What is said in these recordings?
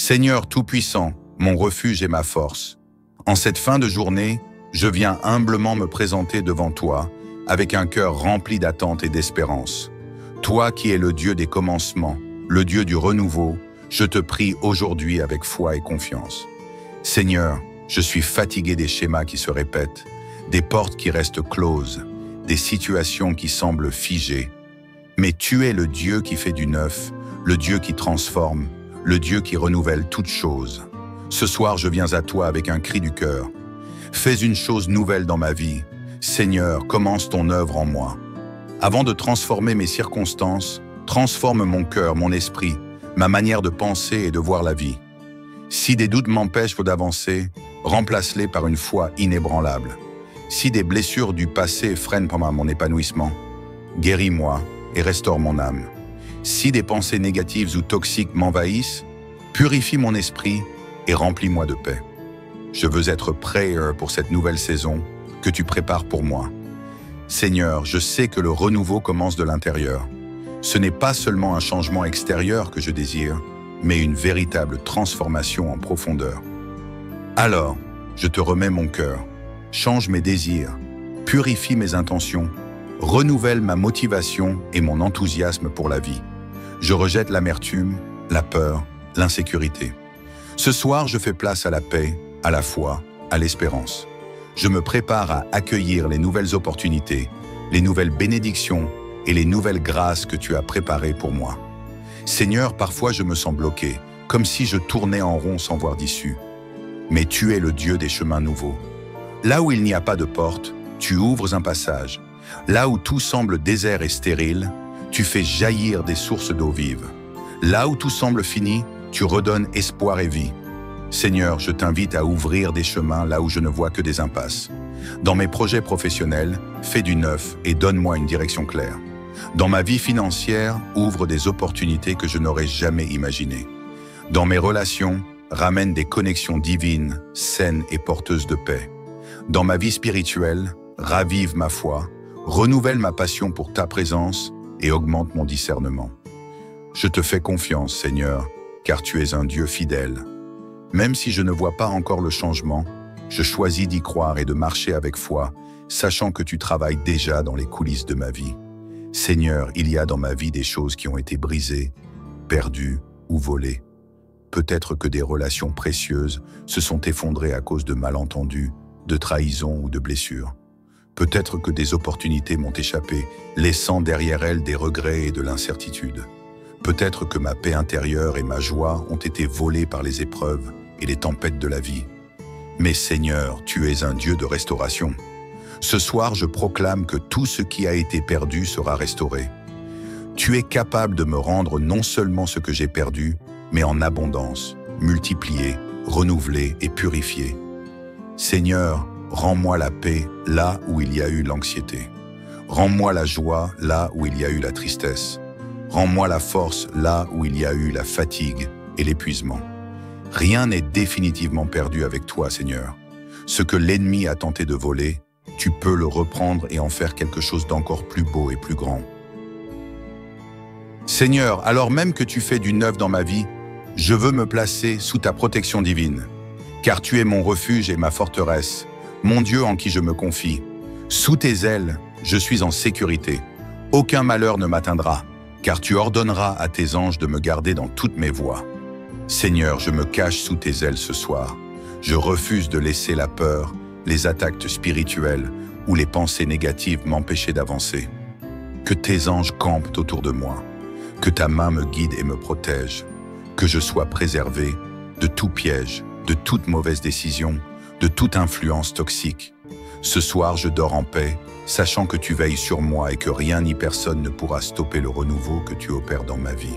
Seigneur Tout-Puissant, mon refuge et ma force, en cette fin de journée, je viens humblement me présenter devant toi avec un cœur rempli d'attente et d'espérance. Toi qui es le Dieu des commencements, le Dieu du renouveau, je te prie aujourd'hui avec foi et confiance. Seigneur, je suis fatigué des schémas qui se répètent, des portes qui restent closes, des situations qui semblent figées. Mais tu es le Dieu qui fait du neuf, le Dieu qui transforme, le Dieu qui renouvelle toutes choses. Ce soir, je viens à toi avec un cri du cœur. Fais une chose nouvelle dans ma vie. Seigneur, commence ton œuvre en moi. Avant de transformer mes circonstances, transforme mon cœur, mon esprit, ma manière de penser et de voir la vie. Si des doutes m'empêchent d'avancer, remplace-les par une foi inébranlable. Si des blessures du passé freinent pendant mon épanouissement, guéris-moi et restaure mon âme. Si des pensées négatives ou toxiques m'envahissent, purifie mon esprit et remplis-moi de paix. Je veux être prêt pour cette nouvelle saison que tu prépares pour moi. Seigneur, je sais que le renouveau commence de l'intérieur. Ce n'est pas seulement un changement extérieur que je désire, mais une véritable transformation en profondeur. Alors, je te remets mon cœur, change mes désirs, purifie mes intentions, renouvelle ma motivation et mon enthousiasme pour la vie. Je rejette l'amertume, la peur, l'insécurité. Ce soir, je fais place à la paix, à la foi, à l'espérance. Je me prépare à accueillir les nouvelles opportunités, les nouvelles bénédictions et les nouvelles grâces que tu as préparées pour moi. Seigneur, parfois je me sens bloqué, comme si je tournais en rond sans voir d'issue. Mais tu es le Dieu des chemins nouveaux. Là où il n'y a pas de porte, tu ouvres un passage. Là où tout semble désert et stérile, tu fais jaillir des sources d'eau vive. Là où tout semble fini, tu redonnes espoir et vie. Seigneur, je t'invite à ouvrir des chemins là où je ne vois que des impasses. Dans mes projets professionnels, fais du neuf et donne-moi une direction claire. Dans ma vie financière, ouvre des opportunités que je n'aurais jamais imaginées. Dans mes relations, ramène des connexions divines, saines et porteuses de paix. Dans ma vie spirituelle, ravive ma foi, renouvelle ma passion pour ta présence et augmente mon discernement. Je te fais confiance, Seigneur, car tu es un Dieu fidèle. Même si je ne vois pas encore le changement, je choisis d'y croire et de marcher avec foi, sachant que tu travailles déjà dans les coulisses de ma vie. Seigneur, il y a dans ma vie des choses qui ont été brisées, perdues ou volées. Peut-être que des relations précieuses se sont effondrées à cause de malentendus, de trahisons ou de blessures. Peut-être que des opportunités m'ont échappé, laissant derrière elles des regrets et de l'incertitude. Peut-être que ma paix intérieure et ma joie ont été volées par les épreuves et les tempêtes de la vie. Mais Seigneur, tu es un Dieu de restauration. Ce soir, je proclame que tout ce qui a été perdu sera restauré. Tu es capable de me rendre non seulement ce que j'ai perdu, mais en abondance, multiplié, renouvelé et purifié. Seigneur, rends-moi la paix là où il y a eu l'anxiété. Rends-moi la joie là où il y a eu la tristesse. Rends-moi la force là où il y a eu la fatigue et l'épuisement. Rien n'est définitivement perdu avec toi, Seigneur. Ce que l'ennemi a tenté de voler, tu peux le reprendre et en faire quelque chose d'encore plus beau et plus grand. Seigneur, alors même que tu fais du neuf dans ma vie, je veux me placer sous ta protection divine. Car tu es mon refuge et ma forteresse, mon Dieu en qui je me confie. Sous tes ailes, je suis en sécurité. Aucun malheur ne m'atteindra, car tu ordonneras à tes anges de me garder dans toutes mes voies. Seigneur, je me cache sous tes ailes ce soir. Je refuse de laisser la peur, les attaques spirituelles ou les pensées négatives m'empêcher d'avancer. Que tes anges campent autour de moi, que ta main me guide et me protège, que je sois préservé de tout piège, de toute mauvaise décision, de toute influence toxique. Ce soir, je dors en paix, sachant que tu veilles sur moi et que rien ni personne ne pourra stopper le renouveau que tu opères dans ma vie.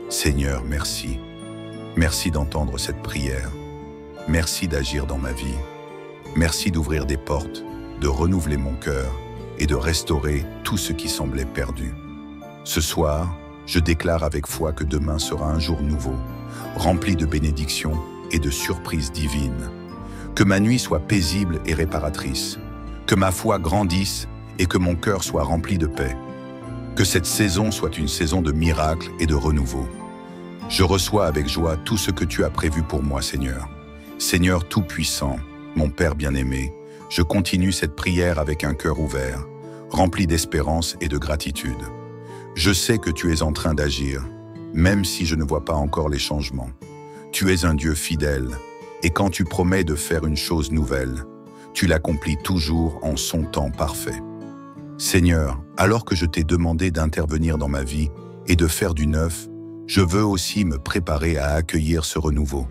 Seigneur, merci. Merci d'entendre cette prière. Merci d'agir dans ma vie. Merci d'ouvrir des portes, de renouveler mon cœur et de restaurer tout ce qui semblait perdu. Ce soir, je déclare avec foi que demain sera un jour nouveau, rempli de bénédictions et de surprises divines. Que ma nuit soit paisible et réparatrice, que ma foi grandisse et que mon cœur soit rempli de paix. Que cette saison soit une saison de miracles et de renouveau. Je reçois avec joie tout ce que tu as prévu pour moi, Seigneur. Seigneur Tout-Puissant, mon Père bien-aimé, je continue cette prière avec un cœur ouvert, rempli d'espérance et de gratitude. Je sais que tu es en train d'agir, même si je ne vois pas encore les changements. Tu es un Dieu fidèle, et quand tu promets de faire une chose nouvelle, tu l'accomplis toujours en son temps parfait. Seigneur, alors que je t'ai demandé d'intervenir dans ma vie et de faire du neuf, je veux aussi me préparer à accueillir ce renouveau.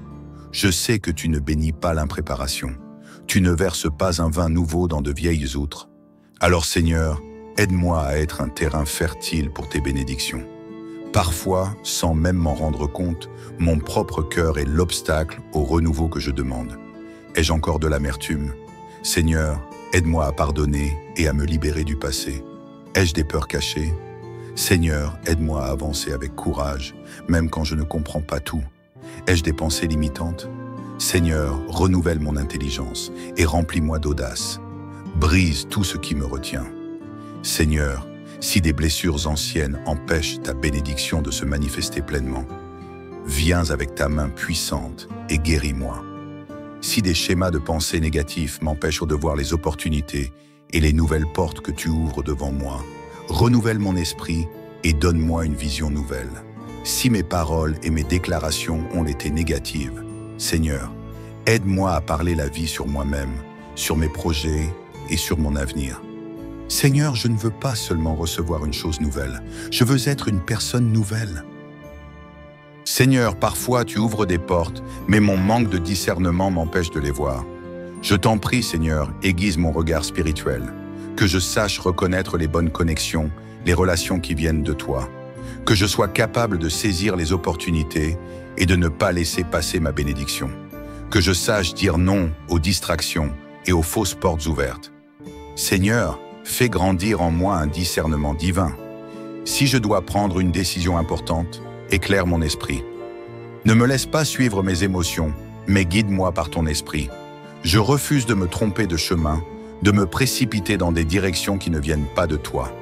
Je sais que tu ne bénis pas l'impréparation. Tu ne verses pas un vin nouveau dans de vieilles outres. Alors Seigneur, aide-moi à être un terrain fertile pour tes bénédictions. Parfois, sans même m'en rendre compte, mon propre cœur est l'obstacle au renouveau que je demande. Ai-je encore de l'amertume? Seigneur, aide-moi à pardonner et à me libérer du passé. Ai-je des peurs cachées? Seigneur, aide-moi à avancer avec courage, même quand je ne comprends pas tout. Ai-je des pensées limitantes? Seigneur, renouvelle mon intelligence et remplis-moi d'audace. Brise tout ce qui me retient. Seigneur, si des blessures anciennes empêchent ta bénédiction de se manifester pleinement, viens avec ta main puissante et guéris-moi. Si des schémas de pensée négatifs m'empêchent de voir les opportunités et les nouvelles portes que tu ouvres devant moi, renouvelle mon esprit et donne-moi une vision nouvelle. Si mes paroles et mes déclarations ont été négatives, Seigneur, aide-moi à parler la vie sur moi-même, sur mes projets et sur mon avenir. Seigneur, je ne veux pas seulement recevoir une chose nouvelle, je veux être une personne nouvelle. Seigneur, parfois tu ouvres des portes, mais mon manque de discernement m'empêche de les voir. Je t'en prie, Seigneur, aiguise mon regard spirituel, que je sache reconnaître les bonnes connexions, les relations qui viennent de toi, que je sois capable de saisir les opportunités et de ne pas laisser passer ma bénédiction, que je sache dire non aux distractions et aux fausses portes ouvertes. Seigneur, fais grandir en moi un discernement divin. Si je dois prendre une décision importante, éclaire mon esprit. Ne me laisse pas suivre mes émotions, mais guide-moi par ton esprit. Je refuse de me tromper de chemin, de me précipiter dans des directions qui ne viennent pas de toi.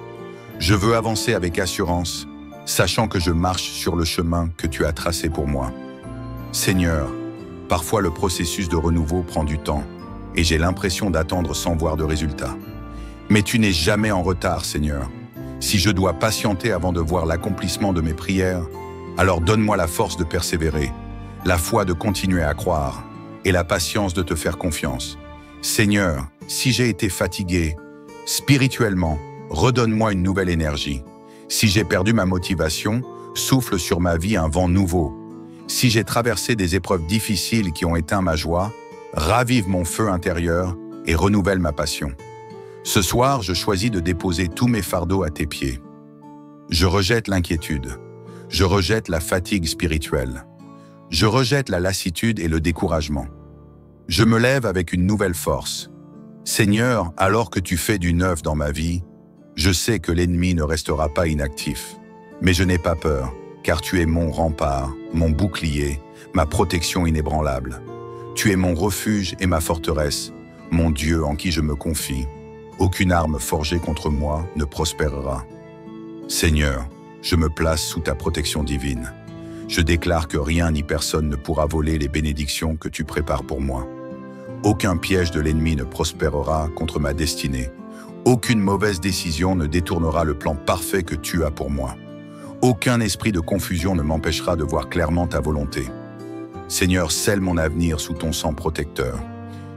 Je veux avancer avec assurance, sachant que je marche sur le chemin que tu as tracé pour moi. Seigneur, parfois le processus de renouveau prend du temps, et j'ai l'impression d'attendre sans voir de résultats. Mais tu n'es jamais en retard, Seigneur. Si je dois patienter avant de voir l'accomplissement de mes prières, alors donne-moi la force de persévérer, la foi de continuer à croire et la patience de te faire confiance. Seigneur, si j'ai été fatigué, spirituellement, redonne-moi une nouvelle énergie. Si j'ai perdu ma motivation, souffle sur ma vie un vent nouveau. Si j'ai traversé des épreuves difficiles qui ont éteint ma joie, ravive mon feu intérieur et renouvelle ma passion. Ce soir, je choisis de déposer tous mes fardeaux à tes pieds. Je rejette l'inquiétude. Je rejette la fatigue spirituelle. Je rejette la lassitude et le découragement. Je me lève avec une nouvelle force. Seigneur, alors que tu fais du neuf dans ma vie, je sais que l'ennemi ne restera pas inactif. Mais je n'ai pas peur, car tu es mon rempart, mon bouclier, ma protection inébranlable. Tu es mon refuge et ma forteresse, mon Dieu en qui je me confie. Aucune arme forgée contre moi ne prospérera. Seigneur, je me place sous ta protection divine. Je déclare que rien ni personne ne pourra voler les bénédictions que tu prépares pour moi. Aucun piège de l'ennemi ne prospérera contre ma destinée. Aucune mauvaise décision ne détournera le plan parfait que tu as pour moi. Aucun esprit de confusion ne m'empêchera de voir clairement ta volonté. Seigneur, scelle mon avenir sous ton sang protecteur.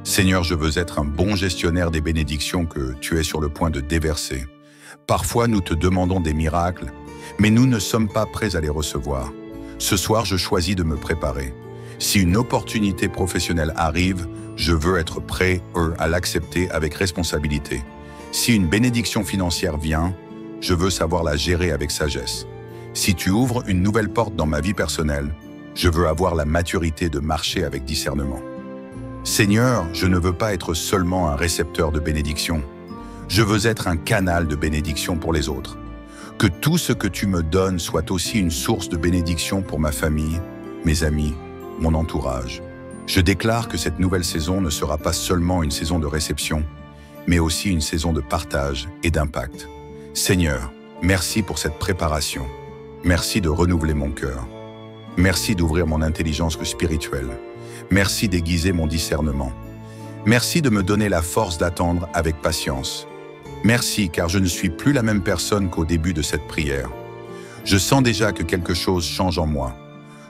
Seigneur, je veux être un bon gestionnaire des bénédictions que tu es sur le point de déverser. Parfois, nous te demandons des miracles, mais nous ne sommes pas prêts à les recevoir. Ce soir, je choisis de me préparer. Si une opportunité professionnelle arrive, je veux être prêt à l'accepter avec responsabilité. Si une bénédiction financière vient, je veux savoir la gérer avec sagesse. Si tu ouvres une nouvelle porte dans ma vie personnelle, je veux avoir la maturité de marcher avec discernement. Seigneur, je ne veux pas être seulement un récepteur de bénédiction. Je veux être un canal de bénédiction pour les autres. Que tout ce que tu me donnes soit aussi une source de bénédiction pour ma famille, mes amis, mon entourage. Je déclare que cette nouvelle saison ne sera pas seulement une saison de réception, mais aussi une saison de partage et d'impact. Seigneur, merci pour cette préparation. Merci de renouveler mon cœur. Merci d'ouvrir mon intelligence spirituelle. Merci d'aiguiser mon discernement. Merci de me donner la force d'attendre avec patience. Merci car je ne suis plus la même personne qu'au début de cette prière. Je sens déjà que quelque chose change en moi.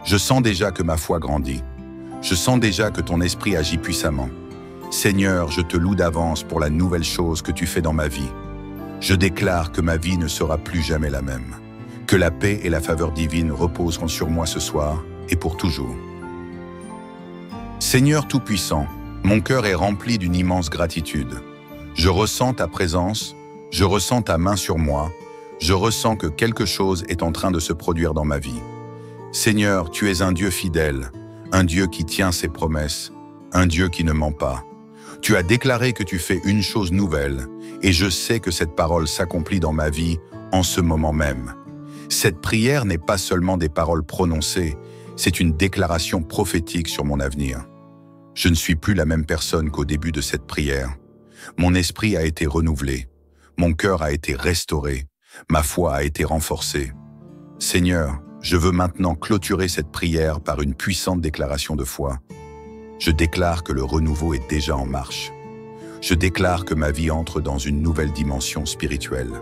Je sens déjà que ma foi grandit. Je sens déjà que ton esprit agit puissamment. Seigneur, je te loue d'avance pour la nouvelle chose que tu fais dans ma vie. Je déclare que ma vie ne sera plus jamais la même. Que la paix et la faveur divine reposeront sur moi ce soir et pour toujours. Seigneur Tout-Puissant, mon cœur est rempli d'une immense gratitude. Je ressens ta présence, je ressens ta main sur moi, je ressens que quelque chose est en train de se produire dans ma vie. Seigneur, tu es un Dieu fidèle, un Dieu qui tient ses promesses, un Dieu qui ne ment pas. Tu as déclaré que tu fais une chose nouvelle, et je sais que cette parole s'accomplit dans ma vie en ce moment même. Cette prière n'est pas seulement des paroles prononcées, c'est une déclaration prophétique sur mon avenir. Je ne suis plus la même personne qu'au début de cette prière. Mon esprit a été renouvelé, mon cœur a été restauré, ma foi a été renforcée. Seigneur, je veux maintenant clôturer cette prière par une puissante déclaration de foi. Je déclare que le renouveau est déjà en marche. Je déclare que ma vie entre dans une nouvelle dimension spirituelle.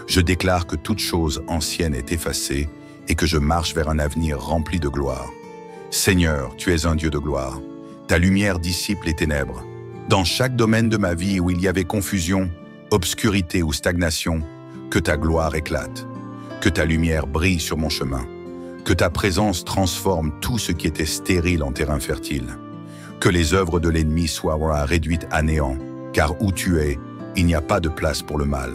Je déclare que toute chose ancienne est effacée et que je marche vers un avenir rempli de gloire. Seigneur, tu es un Dieu de gloire. Ta lumière dissipe les ténèbres. Dans chaque domaine de ma vie où il y avait confusion, obscurité ou stagnation, que ta gloire éclate. Que ta lumière brille sur mon chemin. Que ta présence transforme tout ce qui était stérile en terrain fertile. Que les œuvres de l'ennemi soient réduites à néant, car où tu es, il n'y a pas de place pour le mal.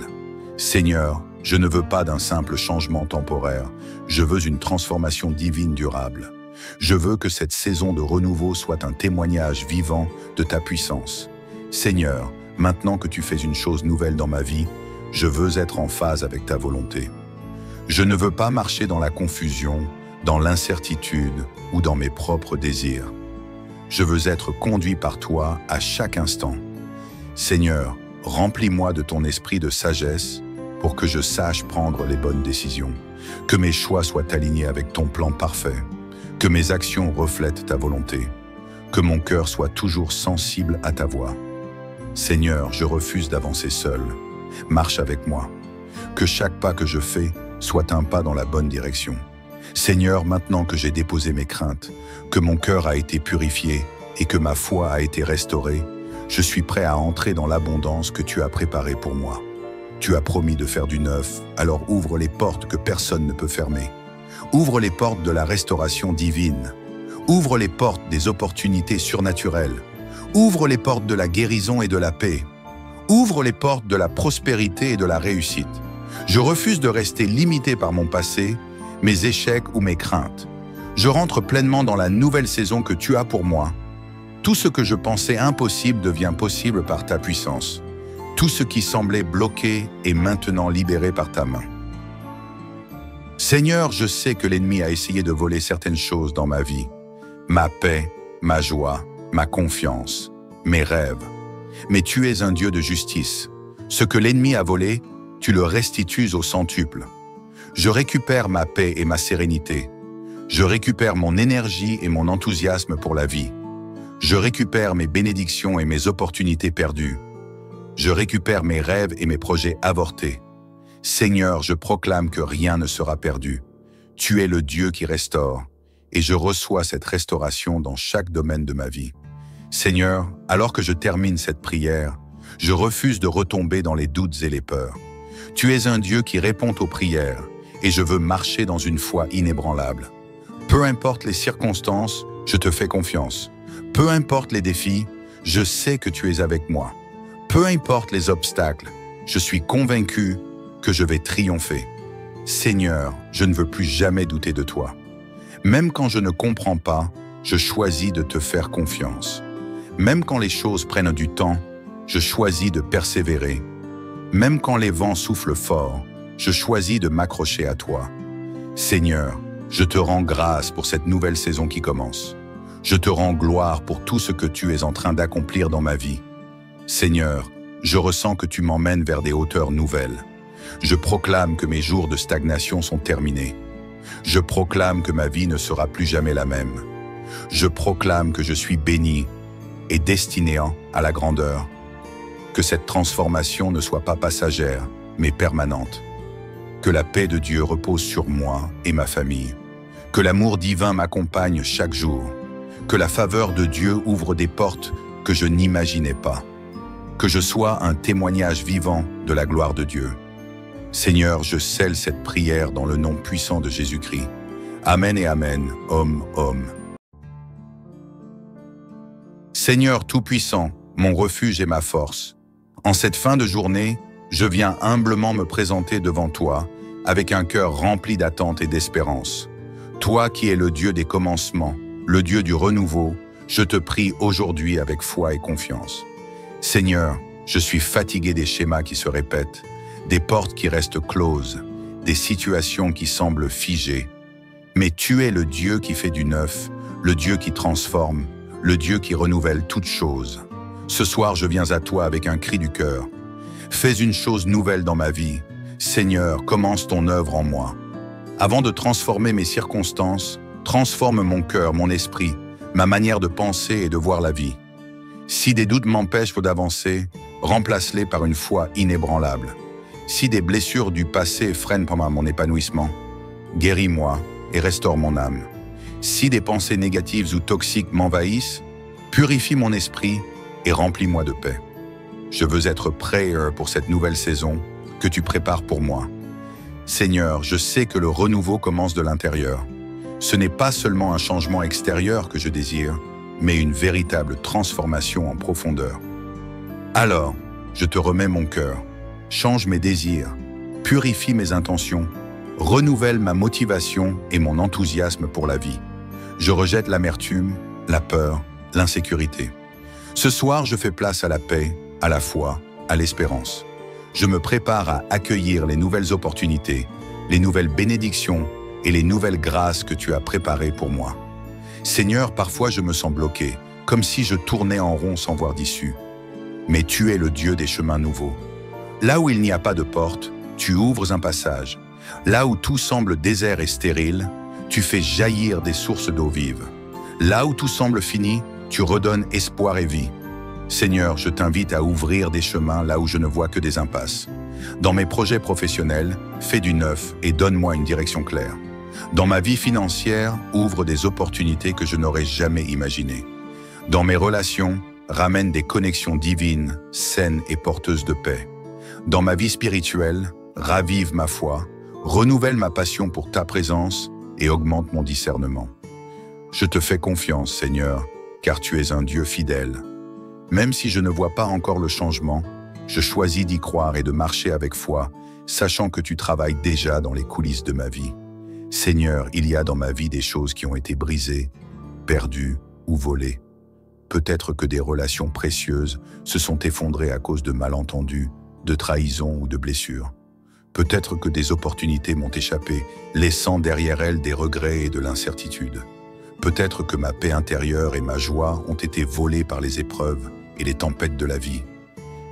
Seigneur, je ne veux pas d'un simple changement temporaire, je veux une transformation divine durable. Je veux que cette saison de renouveau soit un témoignage vivant de ta puissance. Seigneur, maintenant que tu fais une chose nouvelle dans ma vie, je veux être en phase avec ta volonté. Je ne veux pas marcher dans la confusion, dans l'incertitude ou dans mes propres désirs. Je veux être conduit par toi à chaque instant. Seigneur, remplis-moi de ton esprit de sagesse pour que je sache prendre les bonnes décisions, que mes choix soient alignés avec ton plan parfait, que mes actions reflètent ta volonté, que mon cœur soit toujours sensible à ta voix. Seigneur, je refuse d'avancer seul. Marche avec moi. Que chaque pas que je fais soit un pas dans la bonne direction. Seigneur, maintenant que j'ai déposé mes craintes, que mon cœur a été purifié et que ma foi a été restaurée, je suis prêt à entrer dans l'abondance que tu as préparée pour moi. Tu as promis de faire du neuf, alors ouvre les portes que personne ne peut fermer. Ouvre les portes de la restauration divine. Ouvre les portes des opportunités surnaturelles. Ouvre les portes de la guérison et de la paix. Ouvre les portes de la prospérité et de la réussite. Je refuse de rester limité par mon passé, mes échecs ou mes craintes. Je rentre pleinement dans la nouvelle saison que tu as pour moi. Tout ce que je pensais impossible devient possible par ta puissance. Tout ce qui semblait bloqué est maintenant libéré par ta main. Seigneur, je sais que l'ennemi a essayé de voler certaines choses dans ma vie. Ma paix, ma joie, ma confiance, mes rêves. Mais tu es un Dieu de justice. Ce que l'ennemi a volé, tu le restitues au centuple. Je récupère ma paix et ma sérénité. Je récupère mon énergie et mon enthousiasme pour la vie. Je récupère mes bénédictions et mes opportunités perdues. Je récupère mes rêves et mes projets avortés. Seigneur, je proclame que rien ne sera perdu. Tu es le Dieu qui restaure, et je reçois cette restauration dans chaque domaine de ma vie. Seigneur, alors que je termine cette prière, je refuse de retomber dans les doutes et les peurs. Tu es un Dieu qui répond aux prières, et je veux marcher dans une foi inébranlable. Peu importe les circonstances, je te fais confiance. Peu importe les défis, je sais que tu es avec moi. Peu importe les obstacles, je suis convaincu que je vais triompher. Seigneur, je ne veux plus jamais douter de toi. Même quand je ne comprends pas, je choisis de te faire confiance. Même quand les choses prennent du temps, je choisis de persévérer. Même quand les vents soufflent fort, je choisis de m'accrocher à toi. Seigneur, je te rends grâce pour cette nouvelle saison qui commence. Je te rends gloire pour tout ce que tu es en train d'accomplir dans ma vie. Seigneur, je ressens que tu m'emmènes vers des hauteurs nouvelles. Je proclame que mes jours de stagnation sont terminés. Je proclame que ma vie ne sera plus jamais la même. Je proclame que je suis béni et destiné à la grandeur. Que cette transformation ne soit pas passagère, mais permanente. Que la paix de Dieu repose sur moi et ma famille. Que l'amour divin m'accompagne chaque jour. Que la faveur de Dieu ouvre des portes que je n'imaginais pas. Que je sois un témoignage vivant de la gloire de Dieu. Seigneur, je scelle cette prière dans le nom puissant de Jésus-Christ. Amen et Amen, Homme. Seigneur Tout-Puissant, mon refuge et ma force, en cette fin de journée, je viens humblement me présenter devant toi avec un cœur rempli d'attente et d'espérance. Toi qui es le Dieu des commencements, le Dieu du renouveau, je te prie aujourd'hui avec foi et confiance. Seigneur, je suis fatigué des schémas qui se répètent, des portes qui restent closes, des situations qui semblent figées. Mais tu es le Dieu qui fait du neuf, le Dieu qui transforme, le Dieu qui renouvelle toutes choses. Ce soir, je viens à toi avec un cri du cœur. Fais une chose nouvelle dans ma vie. Seigneur, commence ton œuvre en moi. Avant de transformer mes circonstances, transforme mon cœur, mon esprit, ma manière de penser et de voir la vie. Si des doutes m'empêchent d'avancer, remplace-les par une foi inébranlable. Si des blessures du passé freinent pendant mon épanouissement, guéris-moi et restaure mon âme. Si des pensées négatives ou toxiques m'envahissent, purifie mon esprit et remplis-moi de paix. Je veux être prêt pour cette nouvelle saison que tu prépares pour moi. Seigneur, je sais que le renouveau commence de l'intérieur. Ce n'est pas seulement un changement extérieur que je désire, mais une véritable transformation en profondeur. Alors, je te remets mon cœur, change mes désirs, purifie mes intentions, renouvelle ma motivation et mon enthousiasme pour la vie. Je rejette l'amertume, la peur, l'insécurité. Ce soir, je fais place à la paix, à la foi, à l'espérance. Je me prépare à accueillir les nouvelles opportunités, les nouvelles bénédictions et les nouvelles grâces que tu as préparées pour moi. Seigneur, parfois je me sens bloqué, comme si je tournais en rond sans voir d'issue. Mais tu es le Dieu des chemins nouveaux. Là où il n'y a pas de porte, tu ouvres un passage. Là où tout semble désert et stérile, tu fais jaillir des sources d'eau vive. Là où tout semble fini, tu redonnes espoir et vie. Seigneur, je t'invite à ouvrir des chemins là où je ne vois que des impasses. Dans mes projets professionnels, fais du neuf et donne-moi une direction claire. Dans ma vie financière, ouvre des opportunités que je n'aurais jamais imaginées. Dans mes relations, ramène des connexions divines, saines et porteuses de paix. Dans ma vie spirituelle, ravive ma foi, renouvelle ma passion pour ta présence et augmente mon discernement. Je te fais confiance, Seigneur, car tu es un Dieu fidèle. Même si je ne vois pas encore le changement, je choisis d'y croire et de marcher avec foi, sachant que tu travailles déjà dans les coulisses de ma vie. Seigneur, il y a dans ma vie des choses qui ont été brisées, perdues ou volées. Peut-être que des relations précieuses se sont effondrées à cause de malentendus, de trahisons ou de blessures. Peut-être que des opportunités m'ont échappé, laissant derrière elles des regrets et de l'incertitude. Peut-être que ma paix intérieure et ma joie ont été volées par les épreuves et les tempêtes de la vie.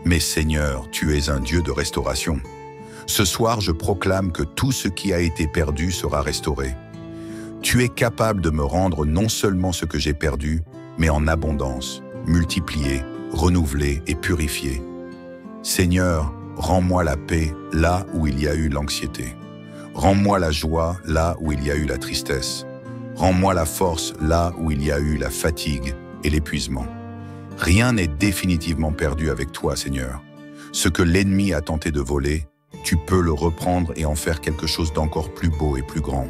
Mais Seigneur, tu es un Dieu de restauration. Ce soir, je proclame que tout ce qui a été perdu sera restauré. Tu es capable de me rendre non seulement ce que j'ai perdu, mais en abondance, multiplié, renouvelé et purifié. Seigneur, rends-moi la paix là où il y a eu l'anxiété. Rends-moi la joie là où il y a eu la tristesse. Rends-moi la force là où il y a eu la fatigue et l'épuisement. Rien n'est définitivement perdu avec toi, Seigneur. Ce que l'ennemi a tenté de voler, tu peux le reprendre et en faire quelque chose d'encore plus beau et plus grand.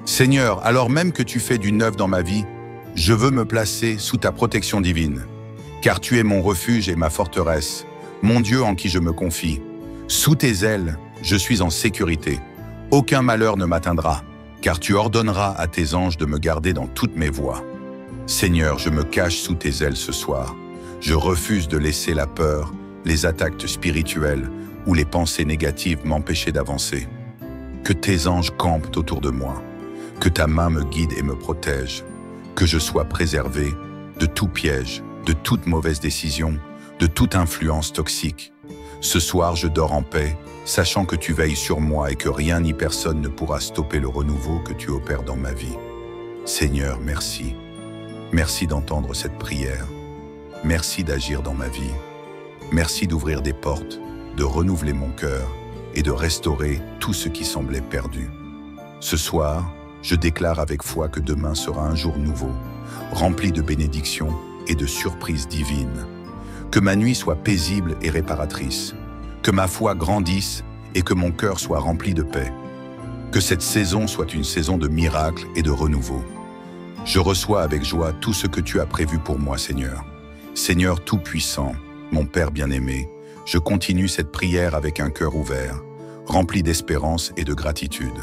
Seigneur, alors même que tu fais du neuf dans ma vie, je veux me placer sous ta protection divine. Car tu es mon refuge et ma forteresse, mon Dieu en qui je me confie. Sous tes ailes, je suis en sécurité. Aucun malheur ne m'atteindra, car tu ordonneras à tes anges de me garder dans toutes mes voies. Seigneur, je me cache sous tes ailes ce soir. Je refuse de laisser la peur, les attaques spirituelles ou les pensées négatives m'empêcher d'avancer. Que tes anges campent autour de moi, que ta main me guide et me protège, que je sois préservé de tout piège, de toute mauvaise décision, de toute influence toxique. Ce soir, je dors en paix, sachant que tu veilles sur moi et que rien ni personne ne pourra stopper le renouveau que tu opères dans ma vie. Seigneur, merci. Merci d'entendre cette prière. Merci d'agir dans ma vie. Merci d'ouvrir des portes, de renouveler mon cœur et de restaurer tout ce qui semblait perdu. Ce soir, je déclare avec foi que demain sera un jour nouveau, rempli de bénédictions et de surprises divines. Que ma nuit soit paisible et réparatrice, que ma foi grandisse et que mon cœur soit rempli de paix. Que cette saison soit une saison de miracles et de renouveau. Je reçois avec joie tout ce que tu as prévu pour moi, Seigneur. Seigneur Tout-Puissant, mon Père bien-aimé, je continue cette prière avec un cœur ouvert, rempli d'espérance et de gratitude.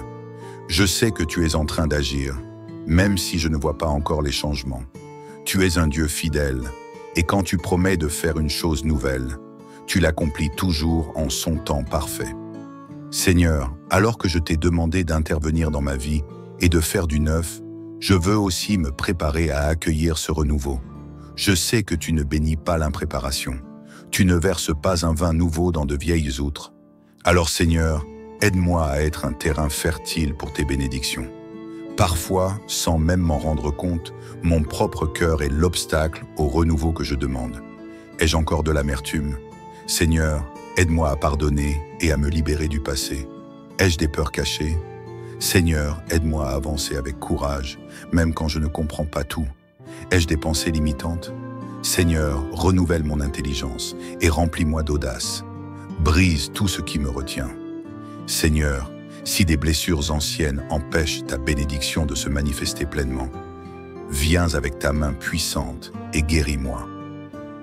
Je sais que tu es en train d'agir, même si je ne vois pas encore les changements. Tu es un Dieu fidèle, et quand tu promets de faire une chose nouvelle, tu l'accomplis toujours en son temps parfait. Seigneur, alors que je t'ai demandé d'intervenir dans ma vie et de faire du neuf, je veux aussi me préparer à accueillir ce renouveau. Je sais que tu ne bénis pas l'impréparation. Tu ne verses pas un vin nouveau dans de vieilles outres. Alors Seigneur, aide-moi à être un terrain fertile pour tes bénédictions. Parfois, sans même m'en rendre compte, mon propre cœur est l'obstacle au renouveau que je demande. Ai-je encore de l'amertume? Seigneur, aide-moi à pardonner et à me libérer du passé. Ai-je des peurs cachées? Seigneur, aide-moi à avancer avec courage, même quand je ne comprends pas tout. Ai-je des pensées limitantes? Seigneur, renouvelle mon intelligence et remplis-moi d'audace. Brise tout ce qui me retient. Seigneur, si des blessures anciennes empêchent ta bénédiction de se manifester pleinement, viens avec ta main puissante et guéris-moi.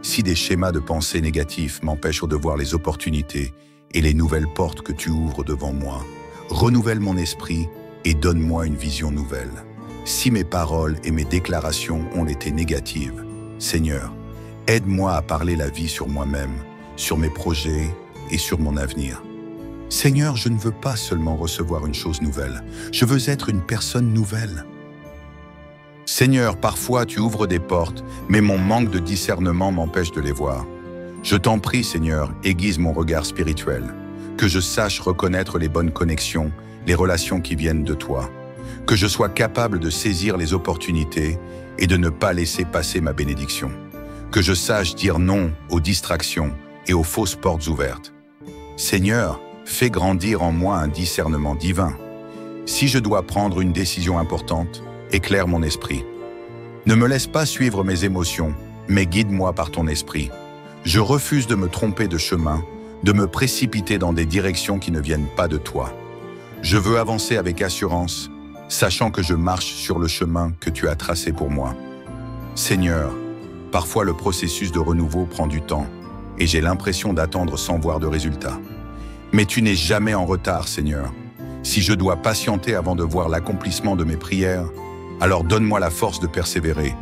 Si des schémas de pensée négatifs m'empêchent de voir les opportunités et les nouvelles portes que tu ouvres devant moi, renouvelle mon esprit et donne-moi une vision nouvelle. Si mes paroles et mes déclarations ont été négatives, Seigneur, aide-moi à parler la vie sur moi-même, sur mes projets et sur mon avenir. Seigneur, je ne veux pas seulement recevoir une chose nouvelle, je veux être une personne nouvelle. Seigneur, parfois tu ouvres des portes, mais mon manque de discernement m'empêche de les voir. Je t'en prie, Seigneur, aiguise mon regard spirituel, que je sache reconnaître les bonnes connexions, les relations qui viennent de toi, que je sois capable de saisir les opportunités et de ne pas laisser passer ma bénédiction, que je sache dire non aux distractions et aux fausses portes ouvertes. Seigneur, fais grandir en moi un discernement divin. Si je dois prendre une décision importante, éclaire mon esprit. Ne me laisse pas suivre mes émotions, mais guide-moi par ton esprit. Je refuse de me tromper de chemin, de me précipiter dans des directions qui ne viennent pas de toi. Je veux avancer avec assurance, sachant que je marche sur le chemin que tu as tracé pour moi. Seigneur, parfois le processus de renouveau prend du temps, et j'ai l'impression d'attendre sans voir de résultat. Mais tu n'es jamais en retard, Seigneur. Si je dois patienter avant de voir l'accomplissement de mes prières, alors donne-moi la force de persévérer,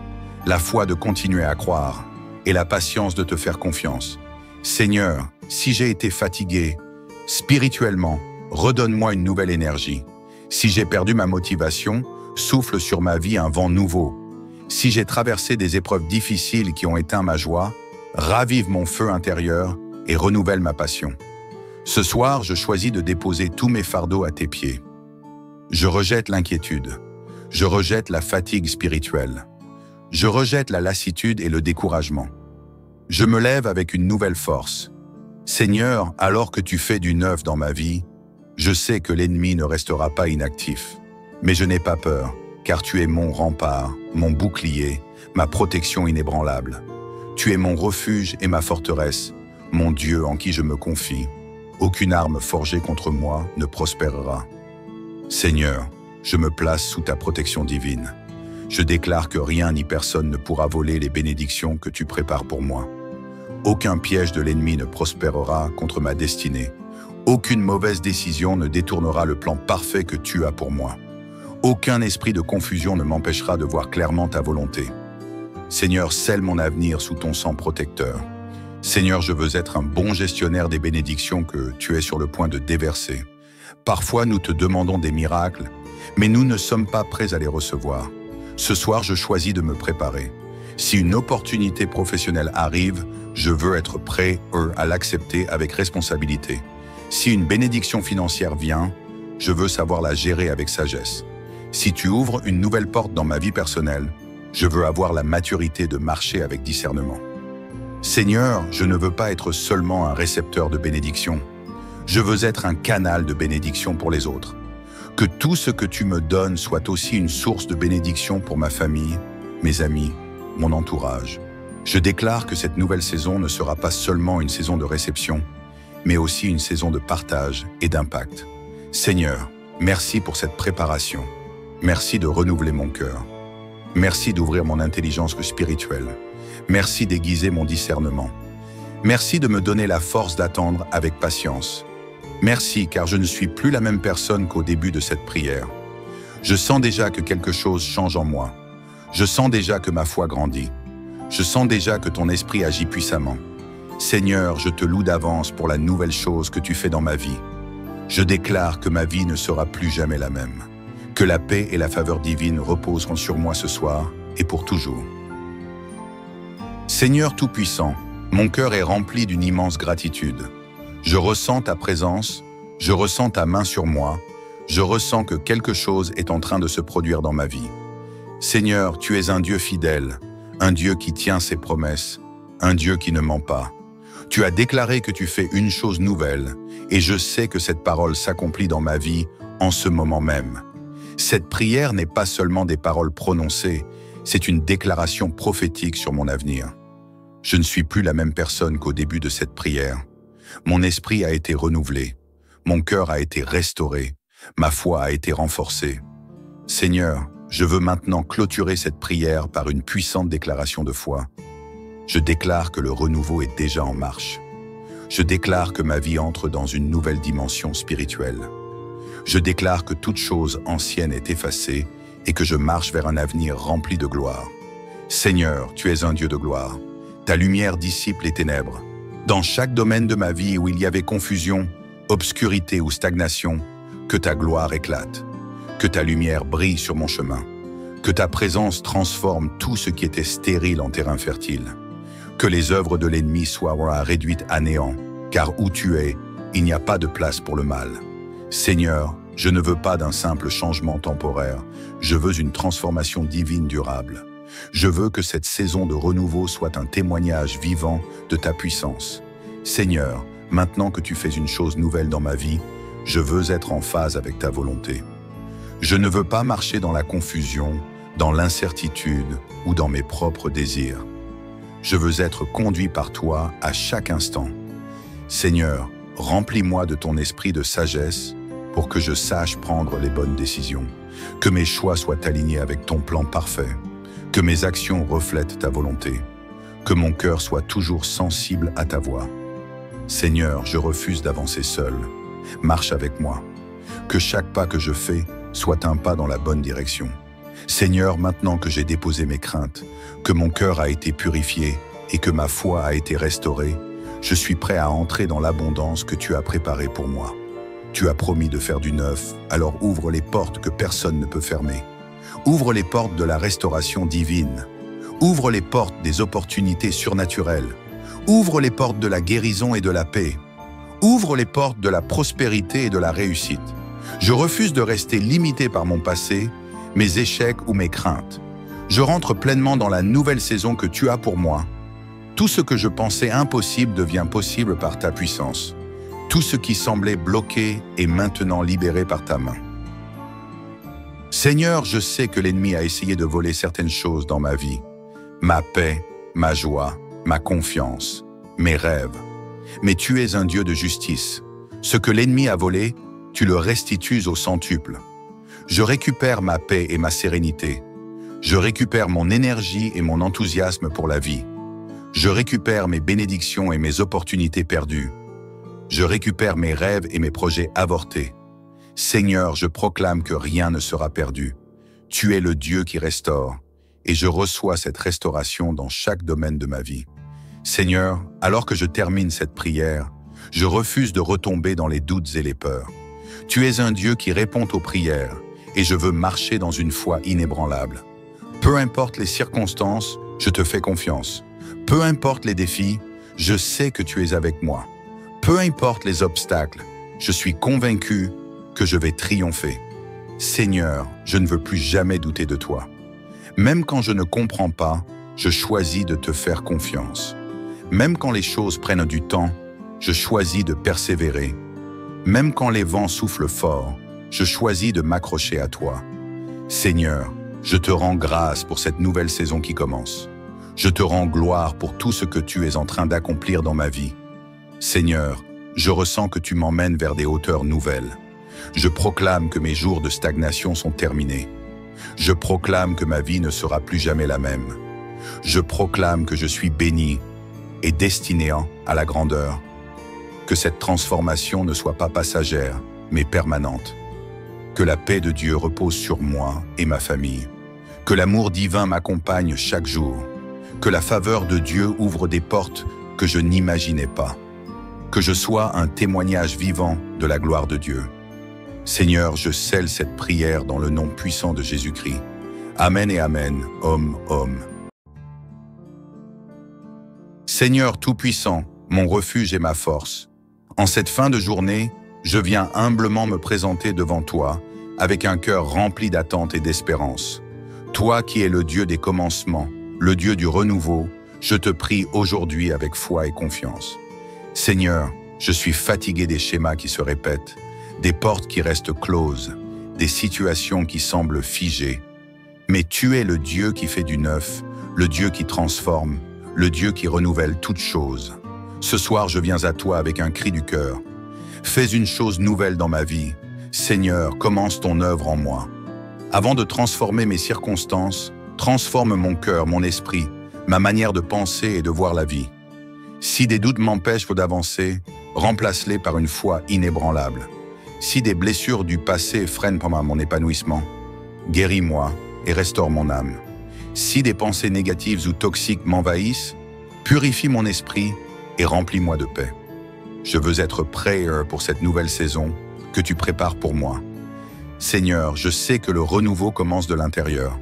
la foi de continuer à croire et la patience de te faire confiance. Seigneur, si j'ai été fatigué, spirituellement, redonne-moi une nouvelle énergie. Si j'ai perdu ma motivation, souffle sur ma vie un vent nouveau. Si j'ai traversé des épreuves difficiles qui ont éteint ma joie, ravive mon feu intérieur et renouvelle ma passion. Ce soir, je choisis de déposer tous mes fardeaux à tes pieds. Je rejette l'inquiétude. Je rejette la fatigue spirituelle. Je rejette la lassitude et le découragement. Je me lève avec une nouvelle force. Seigneur, alors que tu fais du neuf dans ma vie, je sais que l'ennemi ne restera pas inactif. Mais je n'ai pas peur, car tu es mon rempart, mon bouclier, ma protection inébranlable. Tu es mon refuge et ma forteresse, mon Dieu en qui je me confie. Aucune arme forgée contre moi ne prospérera. Seigneur, je me place sous ta protection divine. Je déclare que rien ni personne ne pourra voler les bénédictions que tu prépares pour moi. Aucun piège de l'ennemi ne prospérera contre ma destinée. Aucune mauvaise décision ne détournera le plan parfait que tu as pour moi. Aucun esprit de confusion ne m'empêchera de voir clairement ta volonté. Seigneur, scelle mon avenir sous ton sang protecteur. Seigneur, je veux être un bon gestionnaire des bénédictions que tu es sur le point de déverser. Parfois, nous te demandons des miracles, mais nous ne sommes pas prêts à les recevoir. Ce soir, je choisis de me préparer. Si une opportunité professionnelle arrive, je veux être prêt à l'accepter avec responsabilité. Si une bénédiction financière vient, je veux savoir la gérer avec sagesse. Si tu ouvres une nouvelle porte dans ma vie personnelle, je veux avoir la maturité de marcher avec discernement. Seigneur, je ne veux pas être seulement un récepteur de bénédiction. Je veux être un canal de bénédiction pour les autres. Que tout ce que tu me donnes soit aussi une source de bénédiction pour ma famille, mes amis, mon entourage. Je déclare que cette nouvelle saison ne sera pas seulement une saison de réception, mais aussi une saison de partage et d'impact. Seigneur, merci pour cette préparation. Merci de renouveler mon cœur. Merci d'ouvrir mon intelligence spirituelle. Merci d'aiguiser mon discernement. Merci de me donner la force d'attendre avec patience. Merci car je ne suis plus la même personne qu'au début de cette prière. Je sens déjà que quelque chose change en moi. Je sens déjà que ma foi grandit. Je sens déjà que ton esprit agit puissamment. Seigneur, je te loue d'avance pour la nouvelle chose que tu fais dans ma vie. Je déclare que ma vie ne sera plus jamais la même. Que la paix et la faveur divine reposeront sur moi ce soir et pour toujours. Seigneur Tout-Puissant, mon cœur est rempli d'une immense gratitude. Je ressens ta présence, je ressens ta main sur moi, je ressens que quelque chose est en train de se produire dans ma vie. Seigneur, tu es un Dieu fidèle, un Dieu qui tient ses promesses, un Dieu qui ne ment pas. Tu as déclaré que tu fais une chose nouvelle, et je sais que cette parole s'accomplit dans ma vie en ce moment même. Cette prière n'est pas seulement des paroles prononcées, c'est une déclaration prophétique sur mon avenir. Je ne suis plus la même personne qu'au début de cette prière. Mon esprit a été renouvelé, mon cœur a été restauré, ma foi a été renforcée. Seigneur, je veux maintenant clôturer cette prière par une puissante déclaration de foi. Je déclare que le renouveau est déjà en marche. Je déclare que ma vie entre dans une nouvelle dimension spirituelle. Je déclare que toute chose ancienne est effacée et que je marche vers un avenir rempli de gloire. Seigneur, tu es un Dieu de gloire. Ta lumière dissipe les ténèbres. Dans chaque domaine de ma vie où il y avait confusion, obscurité ou stagnation, que ta gloire éclate. Que ta lumière brille sur mon chemin. Que ta présence transforme tout ce qui était stérile en terrain fertile. Que les œuvres de l'ennemi soient réduites à néant, car où tu es, il n'y a pas de place pour le mal. Seigneur, je ne veux pas d'un simple changement temporaire, je veux une transformation divine durable. Je veux que cette saison de renouveau soit un témoignage vivant de ta puissance. Seigneur, maintenant que tu fais une chose nouvelle dans ma vie, je veux être en phase avec ta volonté. Je ne veux pas marcher dans la confusion, dans l'incertitude ou dans mes propres désirs. Je veux être conduit par toi à chaque instant. Seigneur, remplis-moi de ton esprit de sagesse pour que je sache prendre les bonnes décisions, que mes choix soient alignés avec ton plan parfait, que mes actions reflètent ta volonté, que mon cœur soit toujours sensible à ta voix. Seigneur, je refuse d'avancer seul. Marche avec moi. Que chaque pas que je fais soit un pas dans la bonne direction. Seigneur, maintenant que j'ai déposé mes craintes, que mon cœur a été purifié et que ma foi a été restaurée, je suis prêt à entrer dans l'abondance que tu as préparée pour moi. Tu as promis de faire du neuf, alors ouvre les portes que personne ne peut fermer. Ouvre les portes de la restauration divine. Ouvre les portes des opportunités surnaturelles. Ouvre les portes de la guérison et de la paix. Ouvre les portes de la prospérité et de la réussite. Je refuse de rester limité par mon passé, mes échecs ou mes craintes. Je rentre pleinement dans la nouvelle saison que tu as pour moi. Tout ce que je pensais impossible devient possible par ta puissance. Tout ce qui semblait bloqué est maintenant libéré par ta main. Seigneur, je sais que l'ennemi a essayé de voler certaines choses dans ma vie. Ma paix, ma joie, ma confiance, mes rêves. Mais tu es un Dieu de justice. Ce que l'ennemi a volé, tu le restitues au centuple. Je récupère ma paix et ma sérénité. Je récupère mon énergie et mon enthousiasme pour la vie. Je récupère mes bénédictions et mes opportunités perdues. Je récupère mes rêves et mes projets avortés. Seigneur, je proclame que rien ne sera perdu. Tu es le Dieu qui restaure, et je reçois cette restauration dans chaque domaine de ma vie. Seigneur, alors que je termine cette prière, je refuse de retomber dans les doutes et les peurs. Tu es un Dieu qui répond aux prières, et je veux marcher dans une foi inébranlable. Peu importe les circonstances, je te fais confiance. Peu importe les défis, je sais que tu es avec moi. Peu importe les obstacles, je suis convaincu que je vais triompher. Seigneur, je ne veux plus jamais douter de toi. Même quand je ne comprends pas, je choisis de te faire confiance. Même quand les choses prennent du temps, je choisis de persévérer. Même quand les vents soufflent fort, je choisis de m'accrocher à toi. Seigneur, je te rends grâce pour cette nouvelle saison qui commence. Je te rends gloire pour tout ce que tu es en train d'accomplir dans ma vie. Seigneur, je ressens que tu m'emmènes vers des hauteurs nouvelles. Je proclame que mes jours de stagnation sont terminés. Je proclame que ma vie ne sera plus jamais la même. Je proclame que je suis béni et destiné à la grandeur. Que cette transformation ne soit pas passagère, mais permanente. Que la paix de Dieu repose sur moi et ma famille. Que l'amour divin m'accompagne chaque jour. Que la faveur de Dieu ouvre des portes que je n'imaginais pas. Que je sois un témoignage vivant de la gloire de Dieu. Seigneur, je scelle cette prière dans le nom puissant de Jésus-Christ. Amen et Amen, Homme. Seigneur Tout-Puissant, mon refuge et ma force, en cette fin de journée, je viens humblement me présenter devant toi avec un cœur rempli d'attente et d'espérance. Toi qui es le Dieu des commencements, le Dieu du renouveau, je te prie aujourd'hui avec foi et confiance. Seigneur, je suis fatigué des schémas qui se répètent, des portes qui restent closes, des situations qui semblent figées. Mais tu es le Dieu qui fait du neuf, le Dieu qui transforme, le Dieu qui renouvelle toutes choses. Ce soir, je viens à toi avec un cri du cœur. Fais une chose nouvelle dans ma vie. Seigneur, commence ton œuvre en moi. Avant de transformer mes circonstances, transforme mon cœur, mon esprit, ma manière de penser et de voir la vie. Si des doutes m'empêchent d'avancer, remplace-les par une foi inébranlable. Si des blessures du passé freinent pendant mon épanouissement, guéris-moi et restaure mon âme. Si des pensées négatives ou toxiques m'envahissent, purifie mon esprit et remplis-moi de paix. Je veux être prêt pour cette nouvelle saison que tu prépares pour moi. Seigneur, je sais que le renouveau commence de l'intérieur.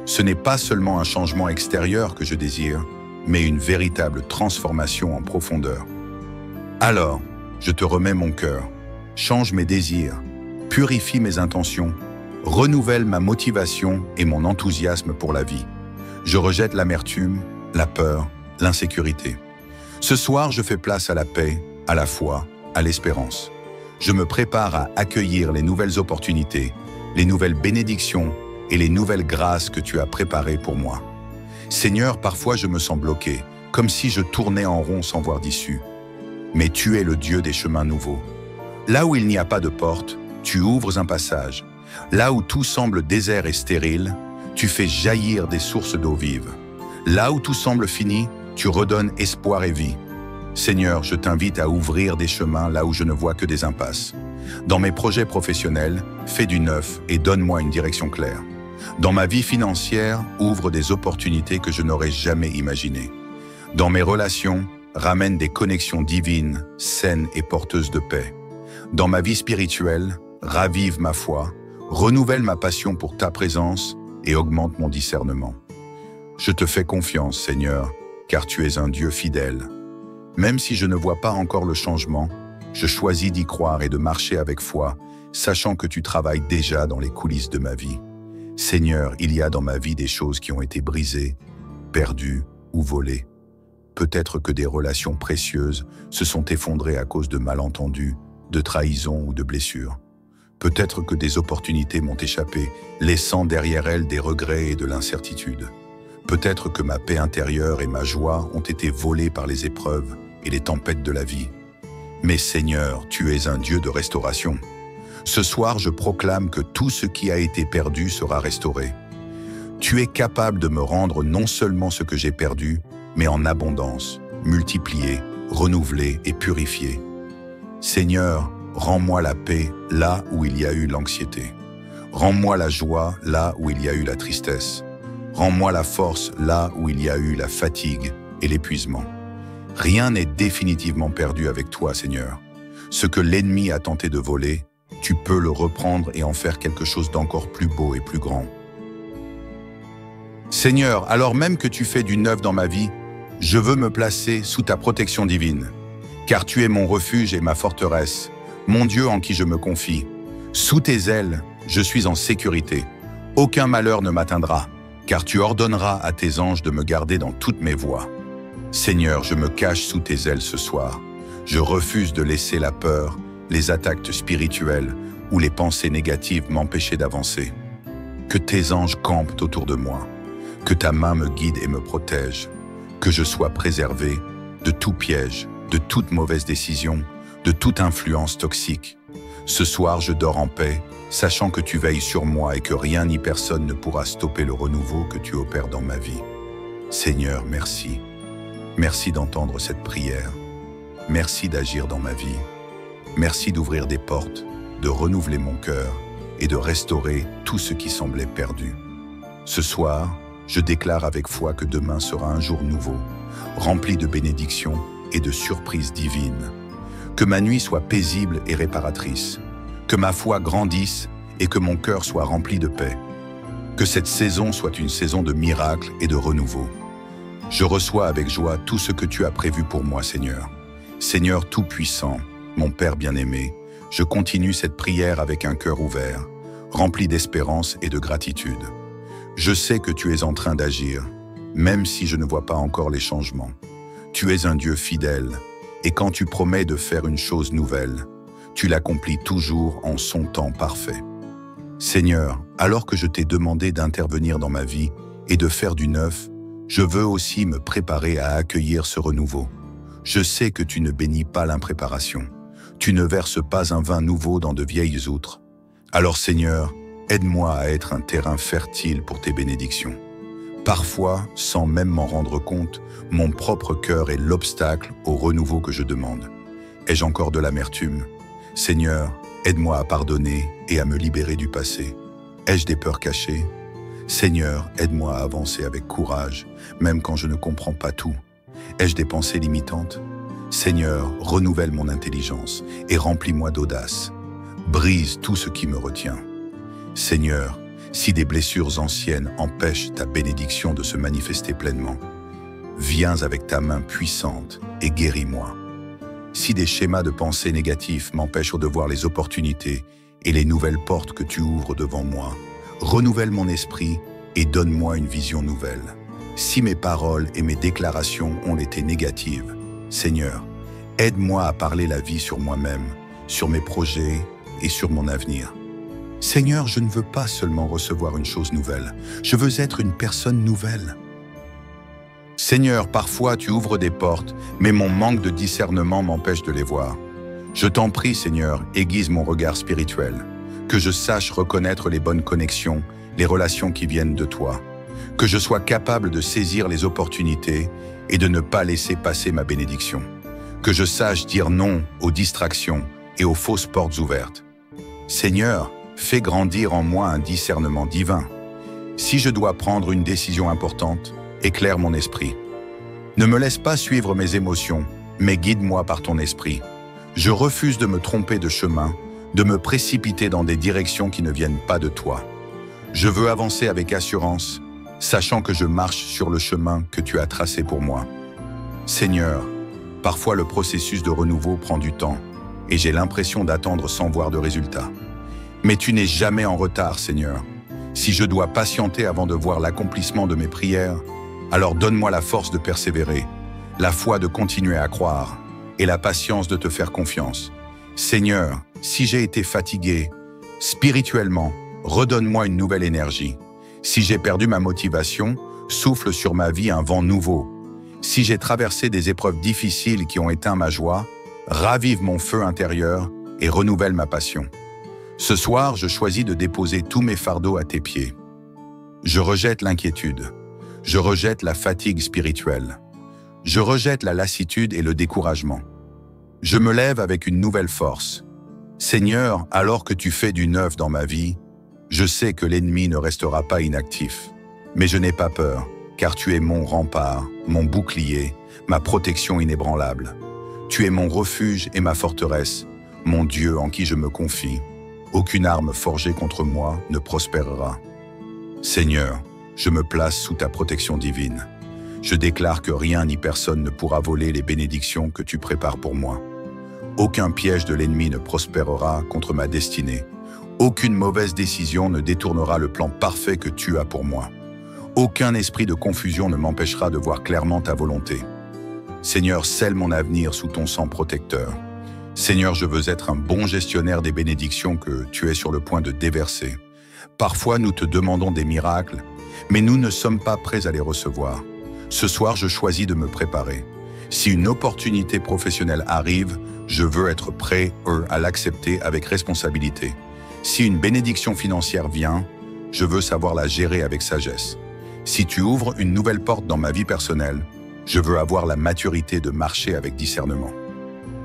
Ce n'est pas seulement un changement extérieur que je désire, mais une véritable transformation en profondeur. Alors, je te remets mon cœur, change mes désirs, purifie mes intentions, renouvelle ma motivation et mon enthousiasme pour la vie. Je rejette l'amertume, la peur, l'insécurité. Ce soir, je fais place à la paix, à la foi, à l'espérance. Je me prépare à accueillir les nouvelles opportunités, les nouvelles bénédictions et les nouvelles grâces que tu as préparées pour moi. Seigneur, parfois je me sens bloqué, comme si je tournais en rond sans voir d'issue. Mais tu es le Dieu des chemins nouveaux. Là où il n'y a pas de porte, tu ouvres un passage. Là où tout semble désert et stérile, tu fais jaillir des sources d'eau vive. Là où tout semble fini, tu redonnes espoir et vie. Seigneur, je t'invite à ouvrir des chemins là où je ne vois que des impasses. Dans mes projets professionnels, fais du neuf et donne-moi une direction claire. Dans ma vie financière, ouvre des opportunités que je n'aurais jamais imaginées. Dans mes relations, ramène des connexions divines, saines et porteuses de paix. Dans ma vie spirituelle, ravive ma foi, renouvelle ma passion pour ta présence et augmente mon discernement. Je te fais confiance, Seigneur, car tu es un Dieu fidèle. Même si je ne vois pas encore le changement, je choisis d'y croire et de marcher avec foi, sachant que tu travailles déjà dans les coulisses de ma vie. Seigneur, il y a dans ma vie des choses qui ont été brisées, perdues ou volées. Peut-être que des relations précieuses se sont effondrées à cause de malentendus, de trahisons ou de blessures. Peut-être que des opportunités m'ont échappé, laissant derrière elles des regrets et de l'incertitude. Peut-être que ma paix intérieure et ma joie ont été volées par les épreuves et les tempêtes de la vie. Mais Seigneur, tu es un Dieu de restauration. Ce soir, je proclame que tout ce qui a été perdu sera restauré. Tu es capable de me rendre non seulement ce que j'ai perdu, mais en abondance, multiplié, renouvelé et purifié. Seigneur, rends-moi la paix là où il y a eu l'anxiété. Rends-moi la joie là où il y a eu la tristesse. Rends-moi la force là où il y a eu la fatigue et l'épuisement. Rien n'est définitivement perdu avec toi, Seigneur. Ce que l'ennemi a tenté de voler, tu peux le reprendre et en faire quelque chose d'encore plus beau et plus grand. Seigneur, alors même que tu fais du neuf dans ma vie, je veux me placer sous ta protection divine. Car tu es mon refuge et ma forteresse, mon Dieu en qui je me confie. Sous tes ailes, je suis en sécurité. Aucun malheur ne m'atteindra, car tu ordonneras à tes anges de me garder dans toutes mes voies. Seigneur, je me cache sous tes ailes ce soir. Je refuse de laisser la peur, les attaques spirituelles ou les pensées négatives m'empêcher d'avancer. Que tes anges campent autour de moi, que ta main me guide et me protège, que je sois préservé de tout piège, de toute mauvaise décision, de toute influence toxique. Ce soir, je dors en paix, sachant que tu veilles sur moi et que rien ni personne ne pourra stopper le renouveau que tu opères dans ma vie. Seigneur, merci. Merci d'entendre cette prière. Merci d'agir dans ma vie. Merci d'ouvrir des portes, de renouveler mon cœur et de restaurer tout ce qui semblait perdu. Ce soir, je déclare avec foi que demain sera un jour nouveau, rempli de bénédictions et de surprises divines. Que ma nuit soit paisible et réparatrice, que ma foi grandisse et que mon cœur soit rempli de paix. Que cette saison soit une saison de miracles et de renouveau. Je reçois avec joie tout ce que tu as prévu pour moi, Seigneur. Seigneur Tout-Puissant, mon Père bien-aimé, je continue cette prière avec un cœur ouvert, rempli d'espérance et de gratitude. Je sais que tu es en train d'agir, même si je ne vois pas encore les changements. Tu es un Dieu fidèle, et quand tu promets de faire une chose nouvelle, tu l'accomplis toujours en son temps parfait. Seigneur, alors que je t'ai demandé d'intervenir dans ma vie et de faire du neuf, je veux aussi me préparer à accueillir ce renouveau. Je sais que tu ne bénis pas l'impréparation. Tu ne verses pas un vin nouveau dans de vieilles outres. Alors Seigneur, aide-moi à être un terrain fertile pour tes bénédictions. Parfois, sans même m'en rendre compte, mon propre cœur est l'obstacle au renouveau que je demande. Ai-je encore de l'amertume? Seigneur, aide-moi à pardonner et à me libérer du passé. Ai-je des peurs cachées? Seigneur, aide-moi à avancer avec courage, même quand je ne comprends pas tout. Ai-je des pensées limitantes? Seigneur, renouvelle mon intelligence et remplis-moi d'audace. Brise tout ce qui me retient. Seigneur, si des blessures anciennes empêchent ta bénédiction de se manifester pleinement, viens avec ta main puissante et guéris-moi. Si des schémas de pensée négatifs m'empêchent de voir les opportunités et les nouvelles portes que tu ouvres devant moi, renouvelle mon esprit et donne-moi une vision nouvelle. Si mes paroles et mes déclarations ont été négatives, Seigneur, aide-moi à parler la vie sur moi-même, sur mes projets et sur mon avenir. Seigneur, je ne veux pas seulement recevoir une chose nouvelle, je veux être une personne nouvelle. Seigneur, parfois tu ouvres des portes, mais mon manque de discernement m'empêche de les voir. Je t'en prie, Seigneur, aiguise mon regard spirituel, que je sache reconnaître les bonnes connexions, les relations qui viennent de toi, que je sois capable de saisir les opportunités et de ne pas laisser passer ma bénédiction, que je sache dire non aux distractions et aux fausses portes ouvertes. Seigneur, fais grandir en moi un discernement divin. Si je dois prendre une décision importante, éclaire mon esprit. Ne me laisse pas suivre mes émotions, mais guide-moi par ton esprit. Je refuse de me tromper de chemin, de me précipiter dans des directions qui ne viennent pas de toi. Je veux avancer avec assurance, sachant que je marche sur le chemin que tu as tracé pour moi. Seigneur, parfois le processus de renouveau prend du temps, et j'ai l'impression d'attendre sans voir de résultats. Mais tu n'es jamais en retard, Seigneur. Si je dois patienter avant de voir l'accomplissement de mes prières, alors donne-moi la force de persévérer, la foi de continuer à croire et la patience de te faire confiance. Seigneur, si j'ai été fatigué, spirituellement, redonne-moi une nouvelle énergie. Si j'ai perdu ma motivation, souffle sur ma vie un vent nouveau. Si j'ai traversé des épreuves difficiles qui ont éteint ma joie, ravive mon feu intérieur et renouvelle ma passion. Ce soir, je choisis de déposer tous mes fardeaux à tes pieds. Je rejette l'inquiétude. Je rejette la fatigue spirituelle. Je rejette la lassitude et le découragement. Je me lève avec une nouvelle force. Seigneur, alors que tu fais du neuf dans ma vie, je sais que l'ennemi ne restera pas inactif. Mais je n'ai pas peur, car tu es mon rempart, mon bouclier, ma protection inébranlable. Tu es mon refuge et ma forteresse, mon Dieu en qui je me confie. Aucune arme forgée contre moi ne prospérera. Seigneur, je me place sous ta protection divine. Je déclare que rien ni personne ne pourra voler les bénédictions que tu prépares pour moi. Aucun piège de l'ennemi ne prospérera contre ma destinée. Aucune mauvaise décision ne détournera le plan parfait que tu as pour moi. Aucun esprit de confusion ne m'empêchera de voir clairement ta volonté. Seigneur, scelle mon avenir sous ton sang protecteur. Seigneur, je veux être un bon gestionnaire des bénédictions que tu es sur le point de déverser. Parfois, nous te demandons des miracles, mais nous ne sommes pas prêts à les recevoir. Ce soir, je choisis de me préparer. Si une opportunité professionnelle arrive, je veux être prêt à l'accepter avec responsabilité. Si une bénédiction financière vient, je veux savoir la gérer avec sagesse. Si tu ouvres une nouvelle porte dans ma vie personnelle, je veux avoir la maturité de marcher avec discernement.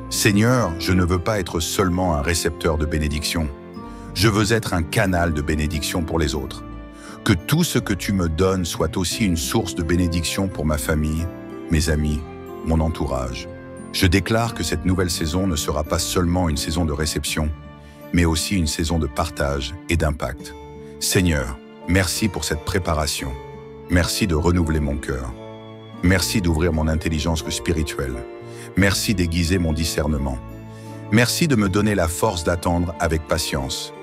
Seigneur, je ne veux pas être seulement un récepteur de bénédiction. Je veux être un canal de bénédiction pour les autres. Que tout ce que tu me donnes soit aussi une source de bénédiction pour ma famille, mes amis, mon entourage. Je déclare que cette nouvelle saison ne sera pas seulement une saison de réception, mais aussi une saison de partage et d'impact. Seigneur, merci pour cette préparation. Merci de renouveler mon cœur. Merci d'ouvrir mon intelligence spirituelle. Merci d'aiguiser mon discernement. Merci de me donner la force d'attendre avec patience.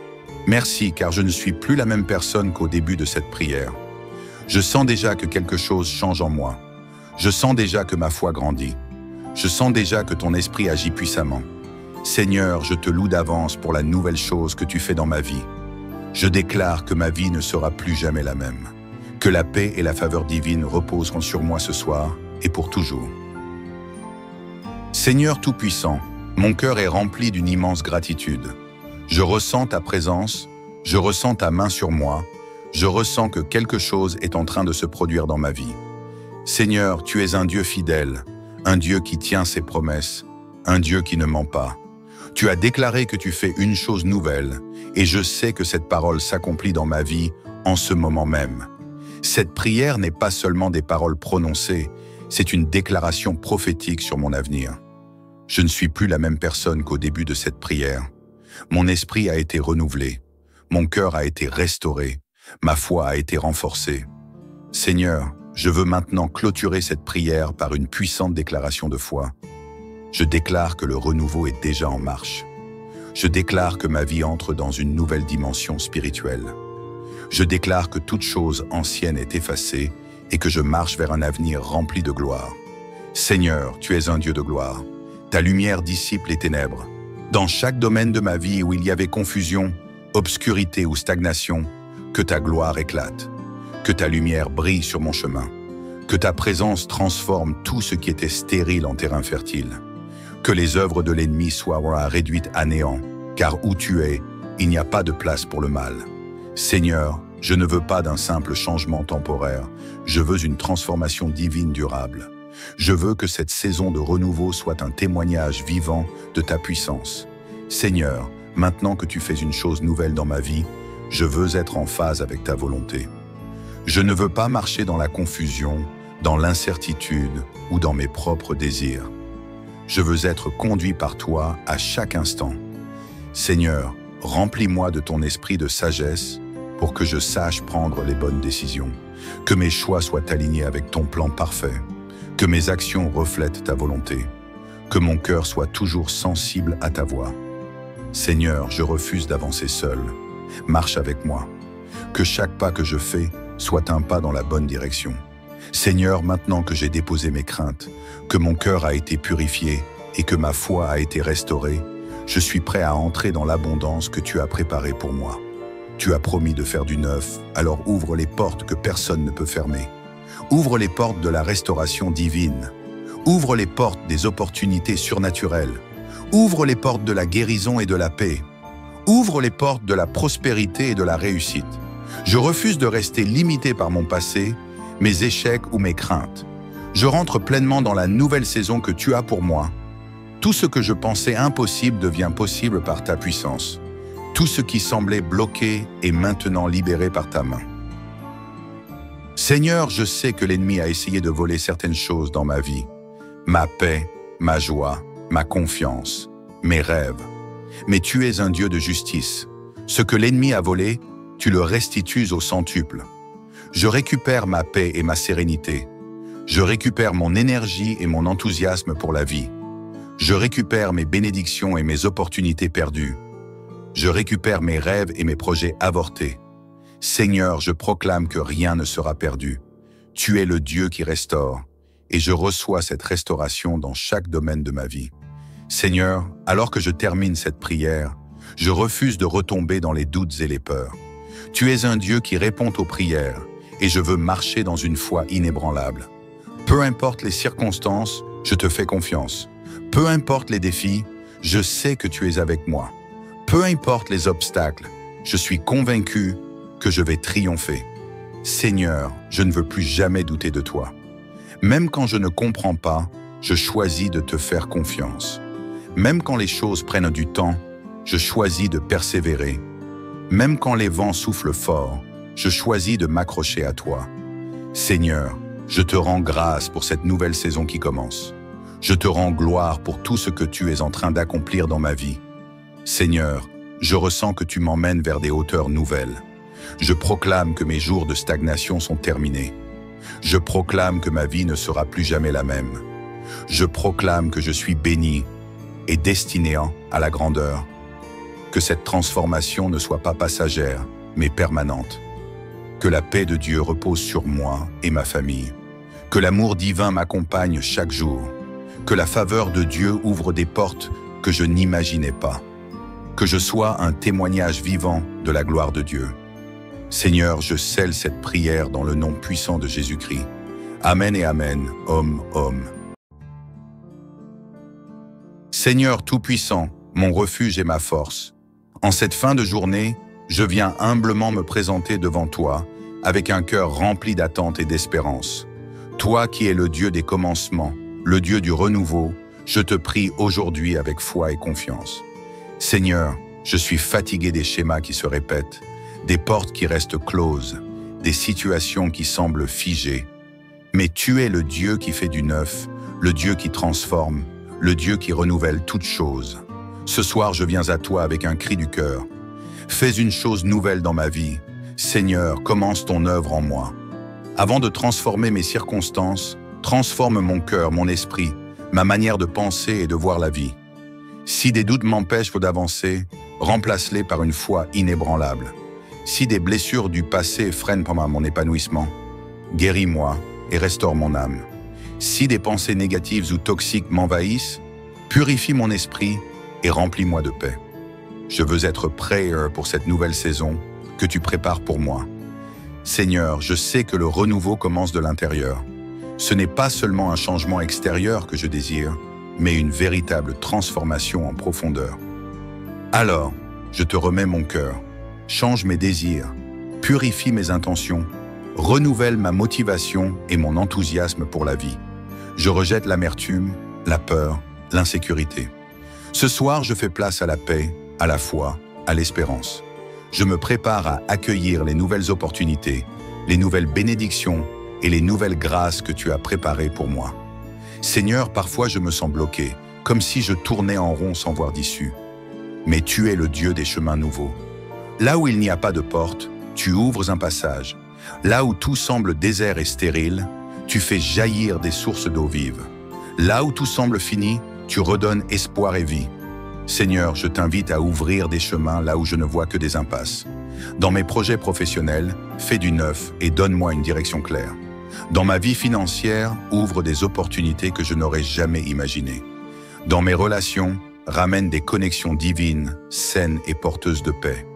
Merci car je ne suis plus la même personne qu'au début de cette prière. Je sens déjà que quelque chose change en moi. Je sens déjà que ma foi grandit. Je sens déjà que ton esprit agit puissamment. Seigneur, je te loue d'avance pour la nouvelle chose que tu fais dans ma vie. Je déclare que ma vie ne sera plus jamais la même. Que la paix et la faveur divine reposeront sur moi ce soir et pour toujours. Seigneur Tout-Puissant, mon cœur est rempli d'une immense gratitude. Je ressens ta présence, je ressens ta main sur moi, je ressens que quelque chose est en train de se produire dans ma vie. Seigneur, tu es un Dieu fidèle, un Dieu qui tient ses promesses, un Dieu qui ne ment pas. Tu as déclaré que tu fais une chose nouvelle, et je sais que cette parole s'accomplit dans ma vie en ce moment même. Cette prière n'est pas seulement des paroles prononcées, c'est une déclaration prophétique sur mon avenir. Je ne suis plus la même personne qu'au début de cette prière. Mon esprit a été renouvelé, mon cœur a été restauré, ma foi a été renforcée. Seigneur, je veux maintenant clôturer cette prière par une puissante déclaration de foi. Je déclare que le renouveau est déjà en marche. Je déclare que ma vie entre dans une nouvelle dimension spirituelle. Je déclare que toute chose ancienne est effacée et que je marche vers un avenir rempli de gloire. Seigneur, tu es un Dieu de gloire. Ta lumière dissipe les ténèbres. Dans chaque domaine de ma vie où il y avait confusion, obscurité ou stagnation, que ta gloire éclate. Que ta lumière brille sur mon chemin. Que ta présence transforme tout ce qui était stérile en terrain fertile. Que les œuvres de l'ennemi soient réduites à néant, car où tu es, il n'y a pas de place pour le mal. Seigneur, je ne veux pas d'un simple changement temporaire, je veux une transformation divine durable. Je veux que cette saison de renouveau soit un témoignage vivant de ta puissance. Seigneur, maintenant que tu fais une chose nouvelle dans ma vie, je veux être en phase avec ta volonté. Je ne veux pas marcher dans la confusion, dans l'incertitude ou dans mes propres désirs. Je veux être conduit par toi à chaque instant. Seigneur, remplis-moi de ton esprit de sagesse pour que je sache prendre les bonnes décisions, que mes choix soient alignés avec ton plan parfait, que mes actions reflètent ta volonté, que mon cœur soit toujours sensible à ta voix. Seigneur, je refuse d'avancer seul. Marche avec moi. Que chaque pas que je fais soit un pas dans la bonne direction. Seigneur, maintenant que j'ai déposé mes craintes, que mon cœur a été purifié et que ma foi a été restaurée, je suis prêt à entrer dans l'abondance que tu as préparée pour moi. Tu as promis de faire du neuf, alors ouvre les portes que personne ne peut fermer. Ouvre les portes de la restauration divine. Ouvre les portes des opportunités surnaturelles. Ouvre les portes de la guérison et de la paix. Ouvre les portes de la prospérité et de la réussite. Je refuse de rester limité par mon passé, mes échecs ou mes craintes. Je rentre pleinement dans la nouvelle saison que tu as pour moi. Tout ce que je pensais impossible devient possible par ta puissance. Tout ce qui semblait bloqué est maintenant libéré par ta main. Seigneur, je sais que l'ennemi a essayé de voler certaines choses dans ma vie. Ma paix, ma joie, ma confiance, mes rêves. Mais tu es un Dieu de justice. Ce que l'ennemi a volé, tu le restitues au centuple. Je récupère ma paix et ma sérénité. Je récupère mon énergie et mon enthousiasme pour la vie. Je récupère mes bénédictions et mes opportunités perdues. Je récupère mes rêves et mes projets avortés. Seigneur, je proclame que rien ne sera perdu. Tu es le Dieu qui restaure, et je reçois cette restauration dans chaque domaine de ma vie. Seigneur, alors que je termine cette prière, je refuse de retomber dans les doutes et les peurs. Tu es un Dieu qui répond aux prières, et je veux marcher dans une foi inébranlable. Peu importe les circonstances, je te fais confiance. Peu importe les défis, je sais que tu es avec moi. Peu importe les obstacles, je suis convaincu que je vais triompher. Seigneur, je ne veux plus jamais douter de toi. Même quand je ne comprends pas, je choisis de te faire confiance. Même quand les choses prennent du temps, je choisis de persévérer. Même quand les vents soufflent fort, je choisis de m'accrocher à toi. Seigneur, je te rends grâce pour cette nouvelle saison qui commence. Je te rends gloire pour tout ce que tu es en train d'accomplir dans ma vie. Seigneur, je ressens que tu m'emmènes vers des hauteurs nouvelles. Je proclame que mes jours de stagnation sont terminés. Je proclame que ma vie ne sera plus jamais la même. Je proclame que je suis béni et destiné à la grandeur. Que cette transformation ne soit pas passagère, mais permanente. Que la paix de Dieu repose sur moi et ma famille. Que l'amour divin m'accompagne chaque jour. Que la faveur de Dieu ouvre des portes que je n'imaginais pas. Que je sois un témoignage vivant de la gloire de Dieu. Seigneur, je scelle cette prière dans le nom puissant de Jésus-Christ. Amen et Amen, Homme. Seigneur Tout-Puissant, mon refuge et ma force, en cette fin de journée, je viens humblement me présenter devant toi avec un cœur rempli d'attente et d'espérance. Toi qui es le Dieu des commencements, le Dieu du renouveau, je te prie aujourd'hui avec foi et confiance. Seigneur, je suis fatigué des schémas qui se répètent, des portes qui restent closes, des situations qui semblent figées. Mais tu es le Dieu qui fait du neuf, le Dieu qui transforme, le Dieu qui renouvelle toutes choses. Ce soir, je viens à toi avec un cri du cœur. Fais une chose nouvelle dans ma vie. Seigneur, commence ton œuvre en moi. Avant de transformer mes circonstances, transforme mon cœur, mon esprit, ma manière de penser et de voir la vie. Si des doutes m'empêchent d'avancer, remplace-les par une foi inébranlable. Si des blessures du passé freinent pendant mon épanouissement, guéris-moi et restaure mon âme. Si des pensées négatives ou toxiques m'envahissent, purifie mon esprit et remplis-moi de paix. Je veux être prêt pour cette nouvelle saison que tu prépares pour moi. Seigneur, je sais que le renouveau commence de l'intérieur. Ce n'est pas seulement un changement extérieur que je désire, mais une véritable transformation en profondeur. Alors, je te remets mon cœur, change mes désirs, purifie mes intentions, renouvelle ma motivation et mon enthousiasme pour la vie. Je rejette l'amertume, la peur, l'insécurité. Ce soir, je fais place à la paix, à la foi, à l'espérance. Je me prépare à accueillir les nouvelles opportunités, les nouvelles bénédictions et les nouvelles grâces que tu as préparées pour moi. Seigneur, parfois je me sens bloqué, comme si je tournais en rond sans voir d'issue. Mais tu es le Dieu des chemins nouveaux. Là où il n'y a pas de porte, tu ouvres un passage. Là où tout semble désert et stérile, tu fais jaillir des sources d'eau vive. Là où tout semble fini, tu redonnes espoir et vie. Seigneur, je t'invite à ouvrir des chemins là où je ne vois que des impasses. Dans mes projets professionnels, fais du neuf et donne-moi une direction claire. Dans ma vie financière, ouvre des opportunités que je n'aurais jamais imaginées. Dans mes relations, ramène des connexions divines, saines et porteuses de paix.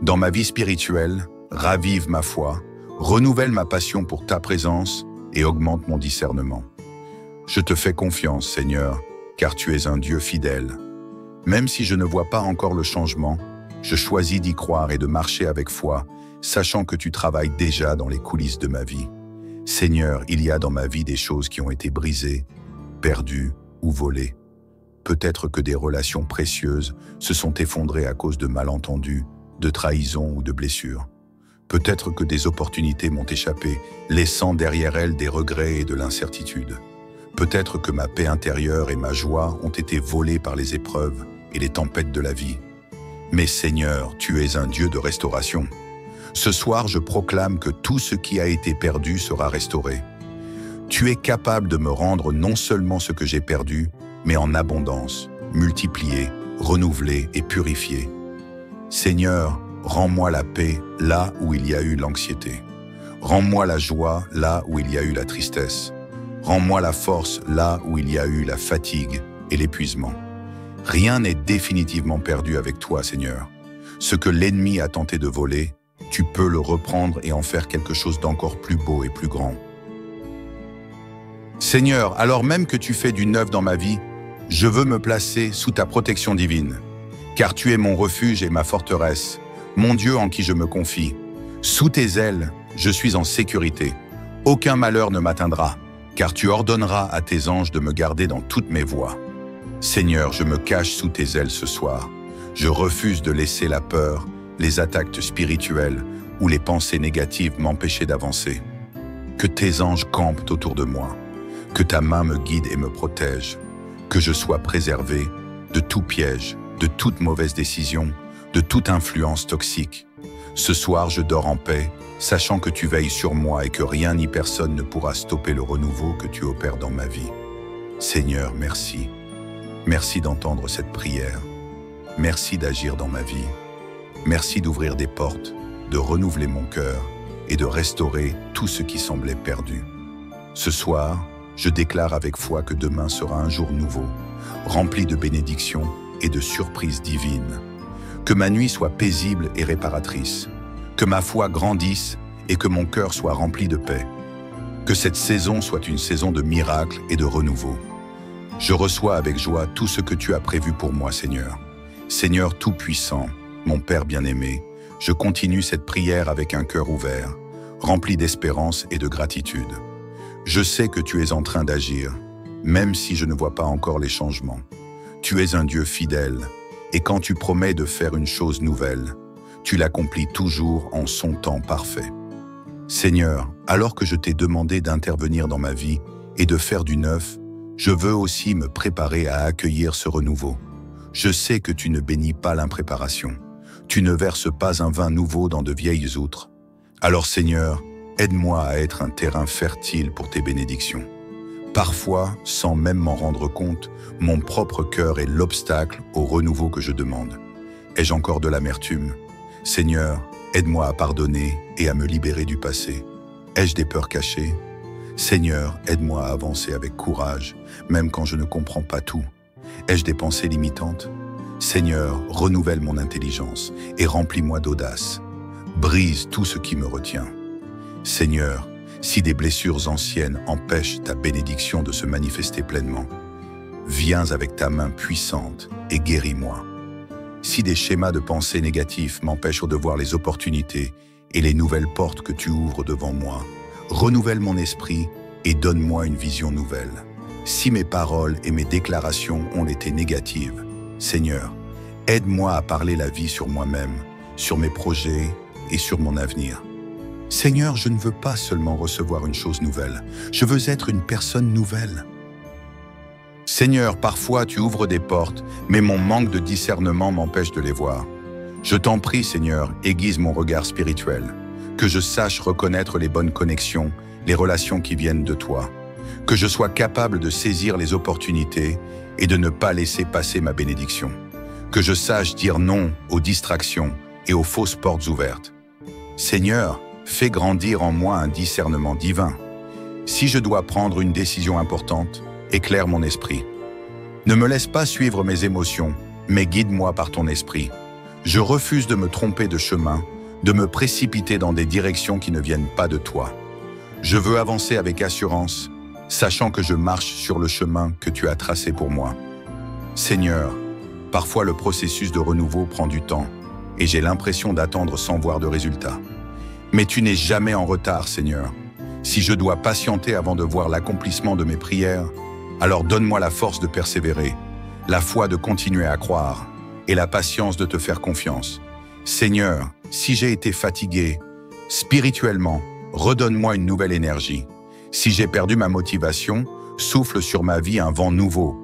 Dans ma vie spirituelle, ravive ma foi, renouvelle ma passion pour ta présence et augmente mon discernement. Je te fais confiance, Seigneur, car tu es un Dieu fidèle. Même si je ne vois pas encore le changement, je choisis d'y croire et de marcher avec foi, sachant que tu travailles déjà dans les coulisses de ma vie. Seigneur, il y a dans ma vie des choses qui ont été brisées, perdues ou volées. Peut-être que des relations précieuses se sont effondrées à cause de malentendus, de trahisons ou de blessures. Peut-être que des opportunités m'ont échappé, laissant derrière elles des regrets et de l'incertitude. Peut-être que ma paix intérieure et ma joie ont été volées par les épreuves et les tempêtes de la vie. Mais Seigneur, tu es un Dieu de restauration. Ce soir, je proclame que tout ce qui a été perdu sera restauré. Tu es capable de me rendre non seulement ce que j'ai perdu, mais en abondance, multipliée, renouvelée et purifiée. Seigneur, rends-moi la paix là où il y a eu l'anxiété. Rends-moi la joie là où il y a eu la tristesse. Rends-moi la force là où il y a eu la fatigue et l'épuisement. Rien n'est définitivement perdu avec toi, Seigneur. Ce que l'ennemi a tenté de voler, tu peux le reprendre et en faire quelque chose d'encore plus beau et plus grand. Seigneur, alors même que tu fais du neuf dans ma vie, je veux me placer sous ta protection divine. Car tu es mon refuge et ma forteresse, mon Dieu en qui je me confie. Sous tes ailes, je suis en sécurité. Aucun malheur ne m'atteindra, car tu ordonneras à tes anges de me garder dans toutes mes voies. Seigneur, je me cache sous tes ailes ce soir. Je refuse de laisser la peur, les attaques spirituelles ou les pensées négatives m'empêcher d'avancer. Que tes anges campent autour de moi, que ta main me guide et me protège, que je sois préservé de tout piège, de toute mauvaise décision, de toute influence toxique. Ce soir, je dors en paix, sachant que tu veilles sur moi et que rien ni personne ne pourra stopper le renouveau que tu opères dans ma vie. Seigneur, merci. Merci d'entendre cette prière. Merci d'agir dans ma vie. Merci d'ouvrir des portes, de renouveler mon cœur et de restaurer tout ce qui semblait perdu. Ce soir, je déclare avec foi que demain sera un jour nouveau, rempli de bénédictions et de surprises divines. Que ma nuit soit paisible et réparatrice, que ma foi grandisse et que mon cœur soit rempli de paix. Que cette saison soit une saison de miracles et de renouveau. Je reçois avec joie tout ce que tu as prévu pour moi, Seigneur. Seigneur Tout-Puissant, mon Père bien-aimé, je continue cette prière avec un cœur ouvert, rempli d'espérance et de gratitude. Je sais que tu es en train d'agir, même si je ne vois pas encore les changements. Tu es un Dieu fidèle, et quand tu promets de faire une chose nouvelle, tu l'accomplis toujours en son temps parfait. Seigneur, alors que je t'ai demandé d'intervenir dans ma vie et de faire du neuf, je veux aussi me préparer à accueillir ce renouveau. Je sais que tu ne bénis pas l'impréparation. Tu ne verses pas un vin nouveau dans de vieilles outres. Alors Seigneur, aide-moi à être un terrain fertile pour tes bénédictions. Parfois, sans même m'en rendre compte, mon propre cœur est l'obstacle au renouveau que je demande. Ai-je encore de l'amertume? Seigneur, aide-moi à pardonner et à me libérer du passé. Ai-je des peurs cachées? Seigneur, aide-moi à avancer avec courage, même quand je ne comprends pas tout. Ai-je des pensées limitantes? Seigneur, renouvelle mon intelligence et remplis-moi d'audace. Brise tout ce qui me retient. Seigneur, si des blessures anciennes empêchent ta bénédiction de se manifester pleinement, viens avec ta main puissante et guéris-moi. Si des schémas de pensée négatifs m'empêchent de voir les opportunités et les nouvelles portes que tu ouvres devant moi, renouvelle mon esprit et donne-moi une vision nouvelle. Si mes paroles et mes déclarations ont été négatives, Seigneur, aide-moi à parler la vie sur moi-même, sur mes projets et sur mon avenir. Seigneur, je ne veux pas seulement recevoir une chose nouvelle, je veux être une personne nouvelle. Seigneur, parfois tu ouvres des portes, mais mon manque de discernement m'empêche de les voir. Je t'en prie, Seigneur, aiguise mon regard spirituel, que je sache reconnaître les bonnes connexions, les relations qui viennent de toi, que je sois capable de saisir les opportunités et de ne pas laisser passer ma bénédiction, que je sache dire non aux distractions et aux fausses portes ouvertes. Seigneur, fais grandir en moi un discernement divin. Si je dois prendre une décision importante, éclaire mon esprit. Ne me laisse pas suivre mes émotions, mais guide-moi par ton esprit. Je refuse de me tromper de chemin, de me précipiter dans des directions qui ne viennent pas de toi. Je veux avancer avec assurance, sachant que je marche sur le chemin que tu as tracé pour moi. Seigneur, parfois le processus de renouveau prend du temps, et j'ai l'impression d'attendre sans voir de résultats. Mais tu n'es jamais en retard, Seigneur. Si je dois patienter avant de voir l'accomplissement de mes prières, alors donne-moi la force de persévérer, la foi de continuer à croire et la patience de te faire confiance. Seigneur, si j'ai été fatigué, spirituellement, redonne-moi une nouvelle énergie. Si j'ai perdu ma motivation, souffle sur ma vie un vent nouveau.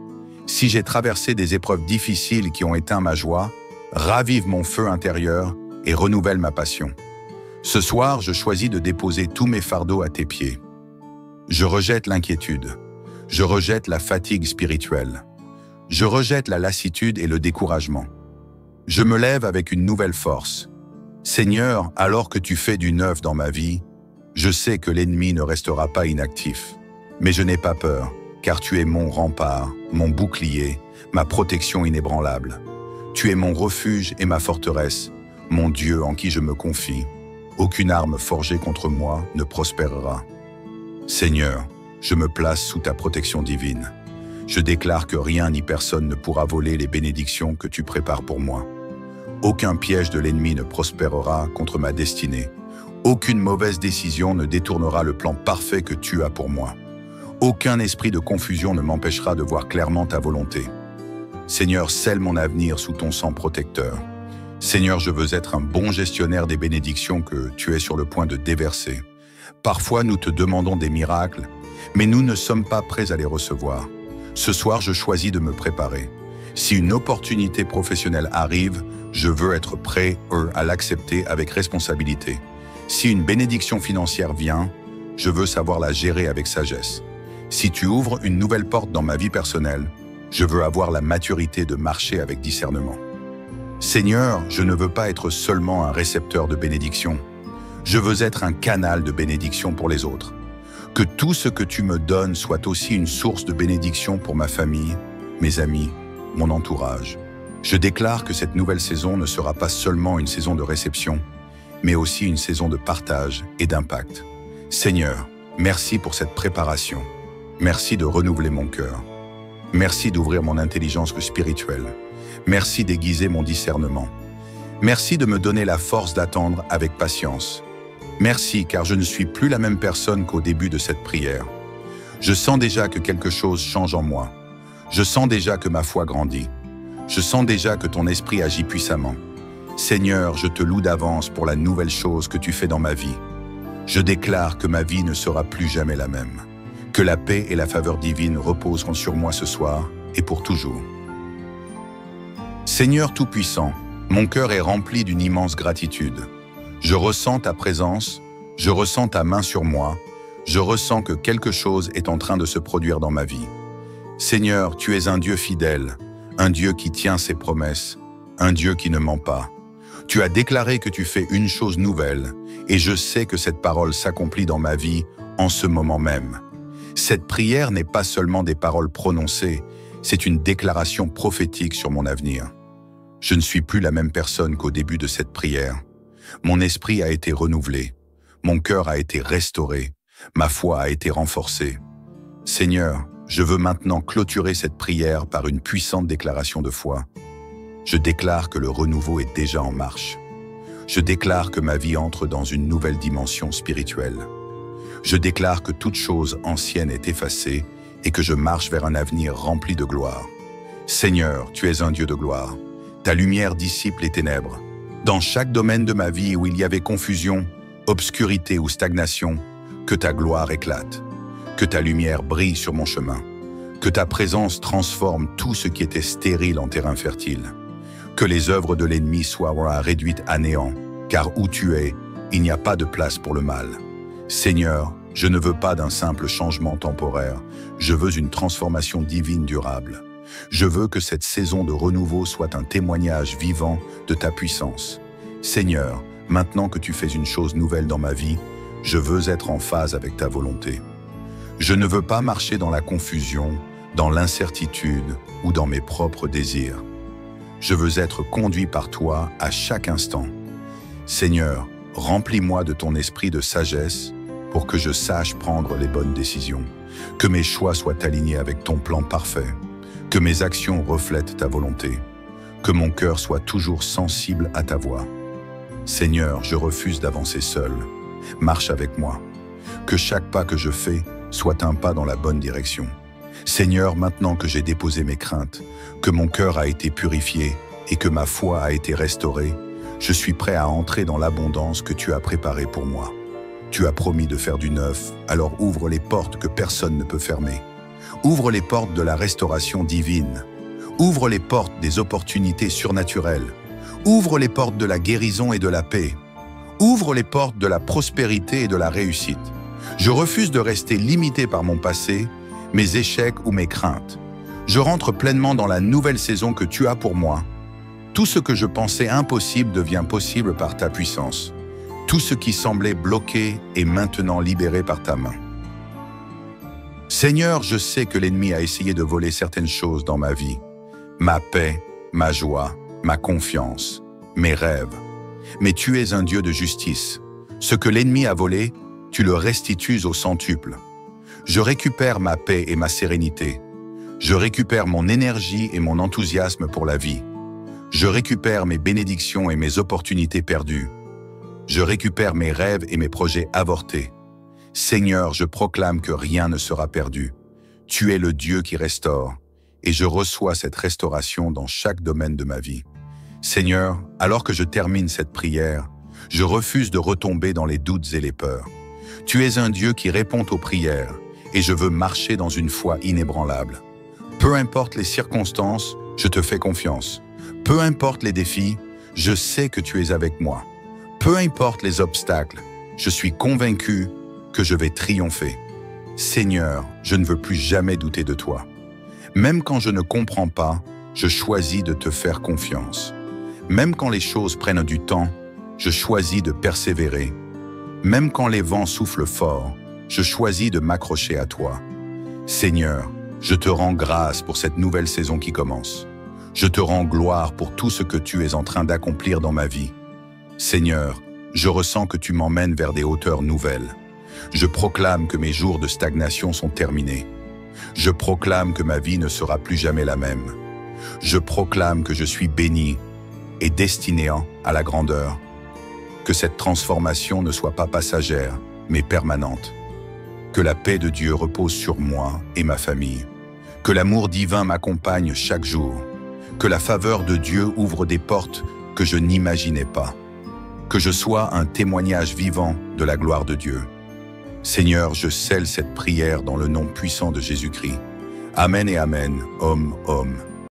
Si j'ai traversé des épreuves difficiles qui ont éteint ma joie, ravive mon feu intérieur et renouvelle ma passion. Ce soir, je choisis de déposer tous mes fardeaux à tes pieds. Je rejette l'inquiétude. Je rejette la fatigue spirituelle. Je rejette la lassitude et le découragement. Je me lève avec une nouvelle force. Seigneur, alors que tu fais du neuf dans ma vie, je sais que l'ennemi ne restera pas inactif. Mais je n'ai pas peur, car tu es mon rempart, mon bouclier, ma protection inébranlable. Tu es mon refuge et ma forteresse, mon Dieu en qui je me confie. Aucune arme forgée contre moi ne prospérera. Seigneur, je me place sous ta protection divine. Je déclare que rien ni personne ne pourra voler les bénédictions que tu prépares pour moi. Aucun piège de l'ennemi ne prospérera contre ma destinée. Aucune mauvaise décision ne détournera le plan parfait que tu as pour moi. Aucun esprit de confusion ne m'empêchera de voir clairement ta volonté. Seigneur, scelle mon avenir sous ton sang protecteur. Seigneur, je veux être un bon gestionnaire des bénédictions que tu es sur le point de déverser. Parfois, nous te demandons des miracles, mais nous ne sommes pas prêts à les recevoir. Ce soir, je choisis de me préparer. Si une opportunité professionnelle arrive, je veux être prêt à l'accepter avec responsabilité. Si une bénédiction financière vient, je veux savoir la gérer avec sagesse. Si tu ouvres une nouvelle porte dans ma vie personnelle, je veux avoir la maturité de marcher avec discernement. Seigneur, je ne veux pas être seulement un récepteur de bénédiction. Je veux être un canal de bénédiction pour les autres. Que tout ce que tu me donnes soit aussi une source de bénédiction pour ma famille, mes amis, mon entourage. Je déclare que cette nouvelle saison ne sera pas seulement une saison de réception, mais aussi une saison de partage et d'impact. Seigneur, merci pour cette préparation. Merci de renouveler mon cœur. Merci d'ouvrir mon intelligence spirituelle. Merci d'aiguiser mon discernement. Merci de me donner la force d'attendre avec patience. Merci, car je ne suis plus la même personne qu'au début de cette prière. Je sens déjà que quelque chose change en moi. Je sens déjà que ma foi grandit. Je sens déjà que ton esprit agit puissamment. Seigneur, je te loue d'avance pour la nouvelle chose que tu fais dans ma vie. Je déclare que ma vie ne sera plus jamais la même. Que la paix et la faveur divine reposeront sur moi ce soir et pour toujours. Seigneur Tout-Puissant, mon cœur est rempli d'une immense gratitude. Je ressens ta présence, je ressens ta main sur moi, je ressens que quelque chose est en train de se produire dans ma vie. Seigneur, tu es un Dieu fidèle, un Dieu qui tient ses promesses, un Dieu qui ne ment pas. Tu as déclaré que tu fais une chose nouvelle, et je sais que cette parole s'accomplit dans ma vie en ce moment même. Cette prière n'est pas seulement des paroles prononcées, c'est une déclaration prophétique sur mon avenir. Je ne suis plus la même personne qu'au début de cette prière. Mon esprit a été renouvelé, mon cœur a été restauré, ma foi a été renforcée. Seigneur, je veux maintenant clôturer cette prière par une puissante déclaration de foi. Je déclare que le renouveau est déjà en marche. Je déclare que ma vie entre dans une nouvelle dimension spirituelle. Je déclare que toute chose ancienne est effacée et que je marche vers un avenir rempli de gloire. Seigneur, tu es un Dieu de gloire. Ta lumière dissipe les ténèbres. Dans chaque domaine de ma vie où il y avait confusion, obscurité ou stagnation, que ta gloire éclate. Que ta lumière brille sur mon chemin. Que ta présence transforme tout ce qui était stérile en terrain fertile. Que les œuvres de l'ennemi soient réduites à néant, car où tu es, il n'y a pas de place pour le mal. Seigneur, je ne veux pas d'un simple changement temporaire, je veux une transformation divine durable. Je veux que cette saison de renouveau soit un témoignage vivant de ta puissance. Seigneur, maintenant que tu fais une chose nouvelle dans ma vie, je veux être en phase avec ta volonté. Je ne veux pas marcher dans la confusion, dans l'incertitude ou dans mes propres désirs. Je veux être conduit par toi à chaque instant. Seigneur, remplis-moi de ton esprit de sagesse pour que je sache prendre les bonnes décisions, que mes choix soient alignés avec ton plan parfait, que mes actions reflètent ta volonté, que mon cœur soit toujours sensible à ta voix. Seigneur, je refuse d'avancer seul. Marche avec moi. Que chaque pas que je fais soit un pas dans la bonne direction. Seigneur, maintenant que j'ai déposé mes craintes, que mon cœur a été purifié et que ma foi a été restaurée, je suis prêt à entrer dans l'abondance que tu as préparée pour moi. Tu as promis de faire du neuf, alors ouvre les portes que personne ne peut fermer. Ouvre les portes de la restauration divine. Ouvre les portes des opportunités surnaturelles. Ouvre les portes de la guérison et de la paix. Ouvre les portes de la prospérité et de la réussite. Je refuse de rester limité par mon passé, mes échecs ou mes craintes. Je rentre pleinement dans la nouvelle saison que tu as pour moi. Tout ce que je pensais impossible devient possible par ta puissance. Tout ce qui semblait bloqué est maintenant libéré par ta main. Seigneur, je sais que l'ennemi a essayé de voler certaines choses dans ma vie. Ma paix, ma joie, ma confiance, mes rêves. Mais tu es un Dieu de justice. Ce que l'ennemi a volé, tu le restitues au centuple. Je récupère ma paix et ma sérénité. Je récupère mon énergie et mon enthousiasme pour la vie. Je récupère mes bénédictions et mes opportunités perdues. Je récupère mes rêves et mes projets avortés. Seigneur, je proclame que rien ne sera perdu. Tu es le Dieu qui restaure, et je reçois cette restauration dans chaque domaine de ma vie. Seigneur, alors que je termine cette prière, je refuse de retomber dans les doutes et les peurs. Tu es un Dieu qui répond aux prières, et je veux marcher dans une foi inébranlable. Peu importe les circonstances, je te fais confiance. Peu importe les défis, je sais que tu es avec moi. Peu importe les obstacles, je suis convaincu que je vais triompher. Seigneur, je ne veux plus jamais douter de toi. Même quand je ne comprends pas, je choisis de te faire confiance. Même quand les choses prennent du temps, je choisis de persévérer. Même quand les vents soufflent fort, je choisis de m'accrocher à toi. Seigneur, je te rends grâce pour cette nouvelle saison qui commence. Je te rends gloire pour tout ce que tu es en train d'accomplir dans ma vie. Seigneur, je ressens que tu m'emmènes vers des hauteurs nouvelles. Je proclame que mes jours de stagnation sont terminés. Je proclame que ma vie ne sera plus jamais la même. Je proclame que je suis béni et destiné à la grandeur. Que cette transformation ne soit pas passagère, mais permanente. Que la paix de Dieu repose sur moi et ma famille. Que l'amour divin m'accompagne chaque jour. Que la faveur de Dieu ouvre des portes que je n'imaginais pas. Que je sois un témoignage vivant de la gloire de Dieu. Seigneur, je scelle cette prière dans le nom puissant de Jésus-Christ. Amen et Amen, Homme, Homme.